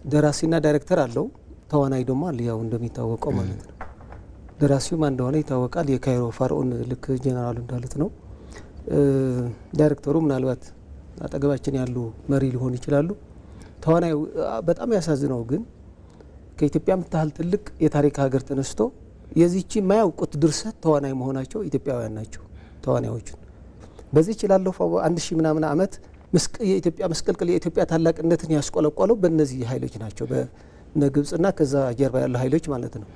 ደራሲና ዳይሬክተር አለው፣ ተዋናይ ደግሞ አለ። ያው እንደሚታወቀው ማለት ነው። ደራሲው ማን እንደሆነ ይታወቃል። የካይሮ ፋርዖን ልክ ጄኔራሉ እንዳሉት ነው። ዳይሬክተሩ ምናልባት አጠገባችን ያሉ መሪ ሊሆኑ ይችላሉ። ተዋናዩ በጣም ያሳዝነው ግን ከኢትዮጵያ የምታህል ትልቅ የታሪክ ሀገር ተነስቶ የዚህቺ የማያውቁት ድርሰት ተዋናይ መሆናቸው ኢትዮጵያውያን ናቸው ተዋናዮቹን። በዚህ ላለፈው 1000 ምናምን ዓመት የኢትዮጵያ መስቀልቅል የኢትዮጵያ ታላቅነትን ያስቆለቆለው በእነዚህ ኃይሎች ናቸው። በግብጽና ከዛ ጀርባ ያሉ ኃይሎች ማለት ነው።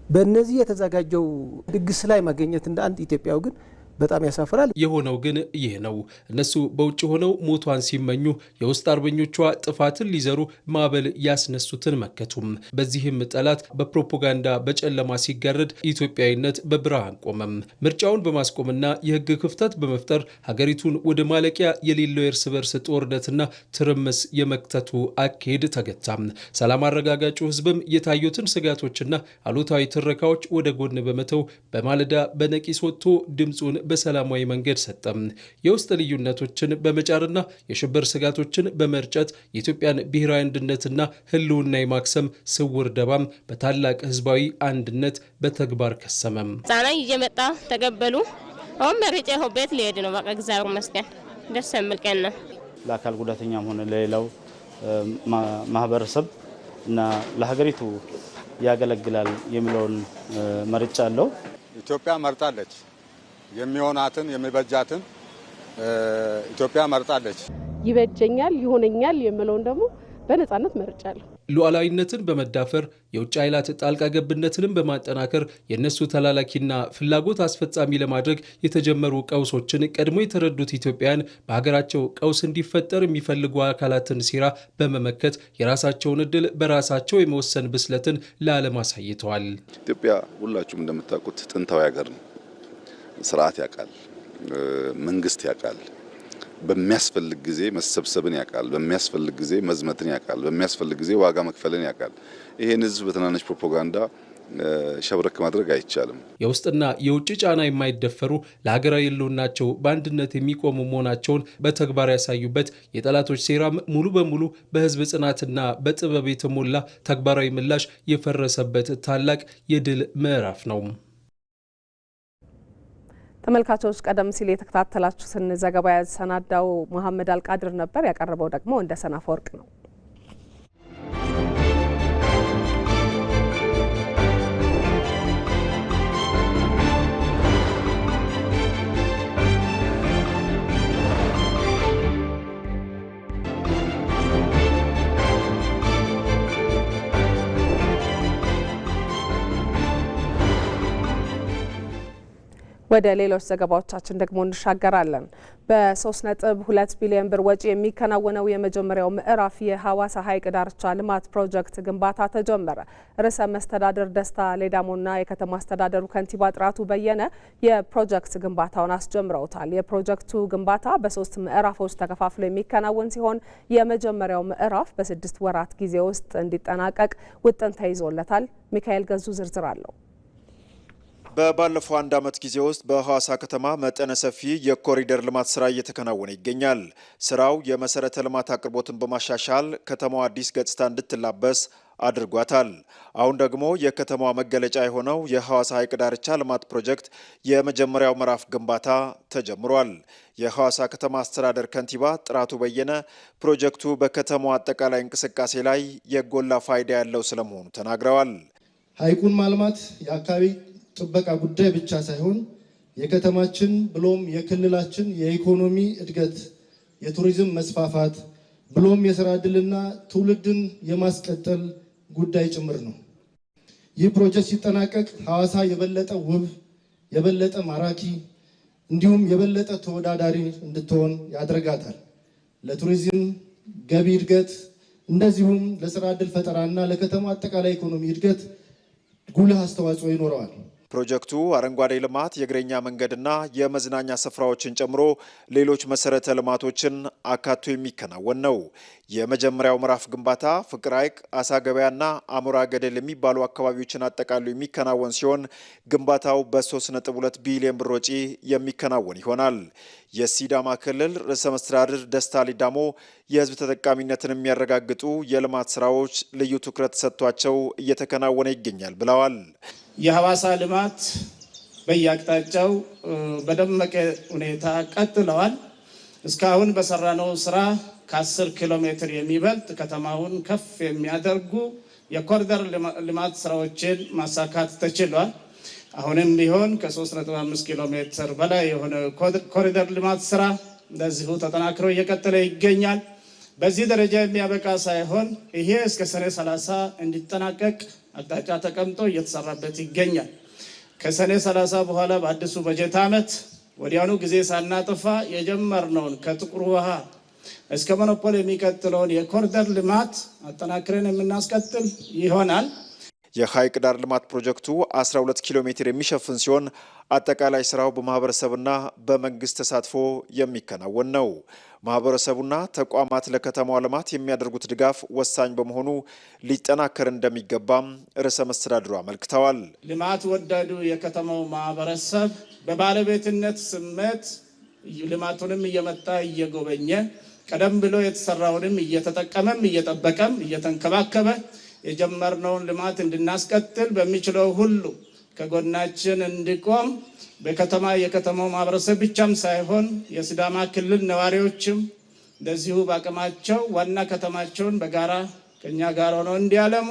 በእነዚህ የተዘጋጀው ድግስ ላይ ማግኘት እንደ አንድ ኢትዮጵያው ግን በጣም ያሳፍራል። የሆነው ግን ይህ ነው። እነሱ በውጭ ሆነው ሞቷን ሲመኙ የውስጥ አርበኞቿ ጥፋትን ሊዘሩ ማዕበል ያስነሱትን መከቱም። በዚህም ጠላት በፕሮፓጋንዳ በጨለማ ሲጋረድ ኢትዮጵያዊነት በብርሃን ቆመም። ምርጫውን በማስቆምና የህግ ክፍተት በመፍጠር ሀገሪቱን ወደ ማለቂያ የሌለው የእርስ በርስ ጦርነትና ትርምስ የመክተቱ አካሄድ ተገታም። ሰላም አረጋጋጩ ህዝብም የታዩትን ስጋቶችና አሉታዊ ትረካዎች ወደ ጎን በመተው በማለዳ በነቂስ ወጥቶ ድምፁን በሰላማዊ መንገድ ሰጠም። የውስጥ ልዩነቶችን በመጫርና የሽብር ስጋቶችን በመርጨት የኢትዮጵያን ብሔራዊ አንድነትና ህልውና የማክሰም ስውር ደባም በታላቅ ህዝባዊ አንድነት በተግባር ከሰመም። ዛና እየመጣ ተቀበሉ። አሁን መረጫ ቤት ሊሄድ ነው። በቃ እግዚአብሔር ይመስገን ደስ የሚል ቀን ነው። ለአካል ጉዳተኛም ሆነ ለሌላው ማህበረሰብ እና ለሀገሪቱ ያገለግላል የሚለውን መርጫ አለው። ኢትዮጵያ መርጣለች። የሚሆናትን የሚበጃትን ኢትዮጵያ መርጣለች። ይበጀኛል ይሆነኛል የሚለውን ደግሞ በነጻነት መርጫለሁ። ሉዓላዊነትን በመዳፈር የውጭ ኃይላት ጣልቃ ገብነትንም በማጠናከር የእነሱ ተላላኪና ፍላጎት አስፈጻሚ ለማድረግ የተጀመሩ ቀውሶችን ቀድሞ የተረዱት ኢትዮጵያውያን በሀገራቸው ቀውስ እንዲፈጠር የሚፈልጉ አካላትን ሴራ በመመከት የራሳቸውን እድል በራሳቸው የመወሰን ብስለትን ለዓለም አሳይተዋል። ኢትዮጵያ ሁላችሁም እንደምታውቁት ጥንታዊ ሀገር ነው። ስርዓት ያውቃል፣ መንግስት ያውቃል፣ በሚያስፈልግ ጊዜ መሰብሰብን ያውቃል፣ በሚያስፈልግ ጊዜ መዝመትን ያውቃል፣ በሚያስፈልግ ጊዜ ዋጋ መክፈልን ያውቃል። ይሄን ህዝብ በትናንሽ ፕሮፓጋንዳ ሸብረክ ማድረግ አይቻልም። የውስጥና የውጭ ጫና የማይደፈሩ ለሀገራዊ ህልውናቸው በአንድነት የሚቆሙ መሆናቸውን በተግባር ያሳዩበት የጠላቶች ሴራም ሙሉ በሙሉ በህዝብ ጽናትና በጥበብ የተሞላ ተግባራዊ ምላሽ የፈረሰበት ታላቅ የድል ምዕራፍ ነው። ተመልካቾች ቀደም ሲል የተከታተላችሁትን ዘገባ ያሰናዳው መሐመድ አልቃድር ነበር። ያቀረበው ደግሞ ወንደሰን አፈወርቅ ነው። ወደ ሌሎች ዘገባዎቻችን ደግሞ እንሻገራለን። በ3.2 ቢሊዮን ብር ወጪ የሚከናወነው የመጀመሪያው ምዕራፍ የሐዋሳ ሐይቅ ዳርቻ ልማት ፕሮጀክት ግንባታ ተጀመረ። ርዕሰ መስተዳድር ደስታ ሌዳሞና የከተማ አስተዳደሩ ከንቲባ ጥራቱ በየነ የፕሮጀክት ግንባታውን አስጀምረውታል። የፕሮጀክቱ ግንባታ በ3 ምዕራፎች ተከፋፍሎ የሚከናወን ሲሆን የመጀመሪያው ምዕራፍ በ6 ወራት ጊዜ ውስጥ እንዲጠናቀቅ ውጥን ተይዞለታል። ሚካኤል ገዙ ዝርዝር አለው። በባለፈው አንድ ዓመት ጊዜ ውስጥ በሐዋሳ ከተማ መጠነ ሰፊ የኮሪደር ልማት ስራ እየተከናወነ ይገኛል። ስራው የመሰረተ ልማት አቅርቦትን በማሻሻል ከተማዋ አዲስ ገጽታ እንድትላበስ አድርጓታል። አሁን ደግሞ የከተማዋ መገለጫ የሆነው የሐዋሳ ሐይቅ ዳርቻ ልማት ፕሮጀክት የመጀመሪያው ምዕራፍ ግንባታ ተጀምሯል። የሐዋሳ ከተማ አስተዳደር ከንቲባ ጥራቱ በየነ ፕሮጀክቱ በከተማዋ አጠቃላይ እንቅስቃሴ ላይ የጎላ ፋይዳ ያለው ስለመሆኑ ተናግረዋል። ሐይቁን ማልማት የአካባቢ ጥበቃ ጉዳይ ብቻ ሳይሆን የከተማችን ብሎም የክልላችን የኢኮኖሚ እድገት፣ የቱሪዝም መስፋፋት ብሎም የሥራ ዕድልና ትውልድን የማስቀጠል ጉዳይ ጭምር ነው። ይህ ፕሮጀክት ሲጠናቀቅ ሐዋሳ የበለጠ ውብ፣ የበለጠ ማራኪ እንዲሁም የበለጠ ተወዳዳሪ እንድትሆን ያደርጋታል። ለቱሪዝም ገቢ እድገት እንደዚሁም ለሥራ ዕድል ፈጠራና ለከተማ አጠቃላይ ኢኮኖሚ እድገት ጉልህ አስተዋጽኦ ይኖረዋል። ፕሮጀክቱ አረንጓዴ ልማት፣ የእግረኛ መንገድና የመዝናኛ ስፍራዎችን ጨምሮ ሌሎች መሰረተ ልማቶችን አካቶ የሚከናወን ነው። የመጀመሪያው ምዕራፍ ግንባታ ፍቅር ሐይቅ፣ አሳ ገበያና አሞራ ገደል የሚባሉ አካባቢዎችን አጠቃሎ የሚከናወን ሲሆን ግንባታው በ3.2 ቢሊዮን ብር ወጪ የሚከናወን ይሆናል። የሲዳማ ክልል ርዕሰ መስተዳድር ደስታ ሌዳሞ የህዝብ ተጠቃሚነትን የሚያረጋግጡ የልማት ስራዎች ልዩ ትኩረት ሰጥቷቸው እየተከናወነ ይገኛል ብለዋል። የሐዋሳ ልማት በየአቅጣጫው በደመቀ ሁኔታ ቀጥለዋል። እስካሁን በሰራነው ስራ ከ10 ኪሎ ሜትር የሚበልጥ ከተማውን ከፍ የሚያደርጉ የኮሪደር ልማት ስራዎችን ማሳካት ተችሏል። አሁንም ቢሆን ከ3.5 ኪሎ ሜትር በላይ የሆነ ኮሪደር ልማት ስራ እንደዚሁ ተጠናክሮ እየቀጠለ ይገኛል። በዚህ ደረጃ የሚያበቃ ሳይሆን ይሄ እስከ ሰኔ 30 እንዲጠናቀቅ አቅጣጫ ተቀምጦ እየተሰራበት ይገኛል። ከሰኔ 30 በኋላ በአዲሱ በጀት ዓመት ወዲያውኑ ጊዜ ሳናጠፋ የጀመርነውን ከጥቁር ውሃ እስከ ሞኖፖል የሚቀጥለውን የኮሪደር ልማት አጠናክረን የምናስቀጥል ይሆናል። የሐይቅ ዳር ልማት ፕሮጀክቱ 12 ኪሎ ሜትር የሚሸፍን ሲሆን አጠቃላይ ስራው በማህበረሰቡና በመንግስት ተሳትፎ የሚከናወን ነው። ማህበረሰቡና ተቋማት ለከተማዋ ልማት የሚያደርጉት ድጋፍ ወሳኝ በመሆኑ ሊጠናከር እንደሚገባም ርዕሰ መስተዳድሩ አመልክተዋል። ልማት ወዳዱ የከተማው ማህበረሰብ በባለቤትነት ስሜት ልማቱንም እየመጣ እየጎበኘ ቀደም ብሎ የተሰራውንም እየተጠቀመም እየጠበቀም እየተንከባከበ የጀመርነውን ልማት እንድናስቀጥል በሚችለው ሁሉ ከጎናችን እንዲቆም የከተማው ማህበረሰብ ብቻም ሳይሆን የሲዳማ ክልል ነዋሪዎችም እንደዚሁ በአቅማቸው ዋና ከተማቸውን በጋራ ከኛ ጋር ሆነው እንዲያለሙ፣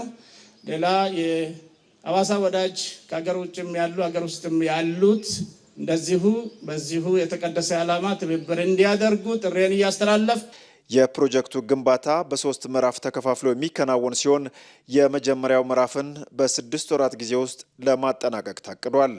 ሌላ የሐዋሳ ወዳጅ ከሀገር ውጭም ያሉ ሀገር ውስጥም ያሉት እንደዚሁ በዚሁ የተቀደሰ ዓላማ ትብብር እንዲያደርጉ ጥሬን እያስተላለፍ የፕሮጀክቱ ግንባታ በ3 ምዕራፍ ተከፋፍሎ የሚከናወን ሲሆን የመጀመሪያው ምዕራፍን በ6 ወራት ጊዜ ውስጥ ለማጠናቀቅ ታቅዷል።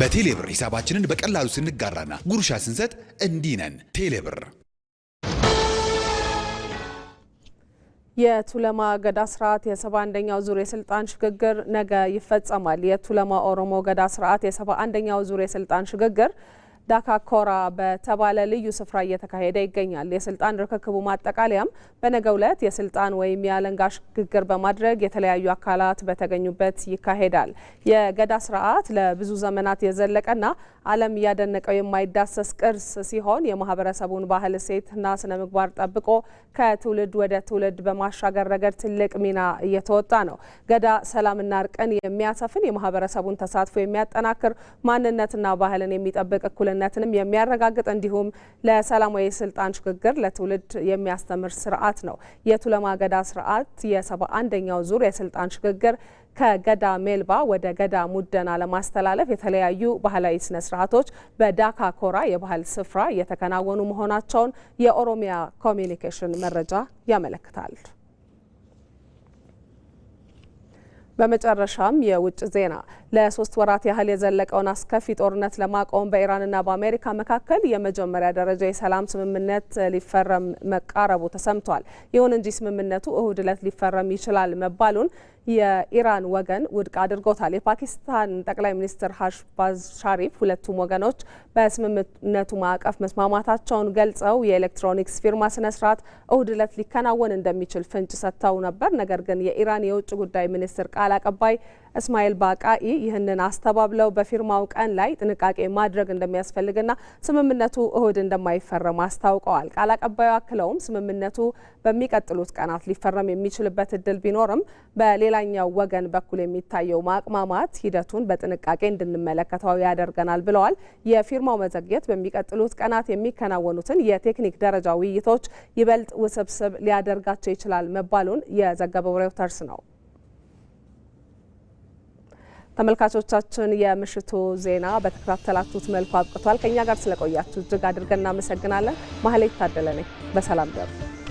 በቴሌብር ሂሳባችንን በቀላሉ ስንጋራና ጉርሻ ስንሰጥ እንዲህ ነን። ቴሌብር። የቱለማ ገዳ ስርዓት የ71ኛው ዙር የስልጣን ሽግግር ነገ ይፈጸማል። የቱለማ ኦሮሞ ገዳ ስርዓት የ71ኛው ዙር የስልጣን ሽግግር ዳካኮራ በተባለ ልዩ ስፍራ እየተካሄደ ይገኛል። የስልጣን ርክክቡ ማጠቃለያም በነገው ዕለት የስልጣን ወይም የአለንጋ ሽግግር በማድረግ የተለያዩ አካላት በተገኙበት ይካሄዳል። የገዳ ስርዓት ለብዙ ዘመናት የዘለቀና ዓለም እያደነቀው የማይዳሰስ ቅርስ ሲሆን የማህበረሰቡን ባህል እሴትና ስነ ምግባር ጠብቆ ከትውልድ ወደ ትውልድ በማሻገር ረገድ ትልቅ ሚና እየተወጣ ነው። ገዳ ሰላምና እርቅን የሚያሰፍን የማህበረሰቡን ተሳትፎ የሚያጠናክር ማንነትና ባህልን የሚጠብቅ እኩልነትንም የሚያረጋግጥ እንዲሁም ለሰላማዊ ስልጣን ሽግግር ለትውልድ የሚያስተምር ስርዓት ነው። የቱለማ ገዳ ስርዓት የ71ኛው ዙር የስልጣን ሽግግር ከገዳ ሜልባ ወደ ገዳ ሙደና ለማስተላለፍ የተለያዩ ባህላዊ ስነ ስርዓቶች በዳካኮራ የባህል ስፍራ እየተከናወኑ መሆናቸውን የኦሮሚያ ኮሚኒኬሽን መረጃ ያመለክታል። በመጨረሻም የውጭ ዜና ለ3 ወራት ያህል የዘለቀውን አስከፊ ጦርነት ለማቆም በኢራንና በአሜሪካ መካከል የመጀመሪያ ደረጃ የሰላም ስምምነት ሊፈረም መቃረቡ ተሰምቷል። ይሁን እንጂ ስምምነቱ እሁድ ዕለት ሊፈረም ይችላል መባሉን የኢራን ወገን ውድቅ አድርጎታል። የፓኪስታን ጠቅላይ ሚኒስትር ሻህባዝ ሻሪፍ ሁለቱም ወገኖች በስምምነቱ ማዕቀፍ መስማማታቸውን ገልጸው የኤሌክትሮኒክስ ፊርማ ስነ ስርዓት እሁድ ዕለት ሊከናወን እንደሚችል ፍንጭ ሰጥተው ነበር። ነገር ግን የኢራን የውጭ ጉዳይ ሚኒስትር ቃል አቀባይ እስማኤል ባቃኢ ይህንን አስተባብለው በፊርማው ቀን ላይ ጥንቃቄ ማድረግ እንደሚያስፈልግና ስምምነቱ እሁድ እንደማይፈረም አስታውቀዋል። ቃል አቀባዩ አክለውም ስምምነቱ በሚቀጥሉት ቀናት ሊፈረም የሚችልበት እድል ቢኖርም በሌላኛው ወገን በኩል የሚታየው ማቅማማት ሂደቱን በጥንቃቄ እንድንመለከተው ያደርገናል ብለዋል። የፊርማው መዘግየት በሚቀጥሉት ቀናት የሚከናወኑትን የቴክኒክ ደረጃ ውይይቶች ይበልጥ ውስብስብ ሊያደርጋቸው ይችላል መባሉን የዘገበው ሬውተርስ ነው። ተመልካቾቻችን የምሽቱ ዜና በተከታተላችሁት መልኩ አብቅቷል። ከኛ ጋር ስለቆያችሁ እጅግ አድርገን እናመሰግናለን። ማህሌት ታደለ ነኝ። በሰላም ደሩ።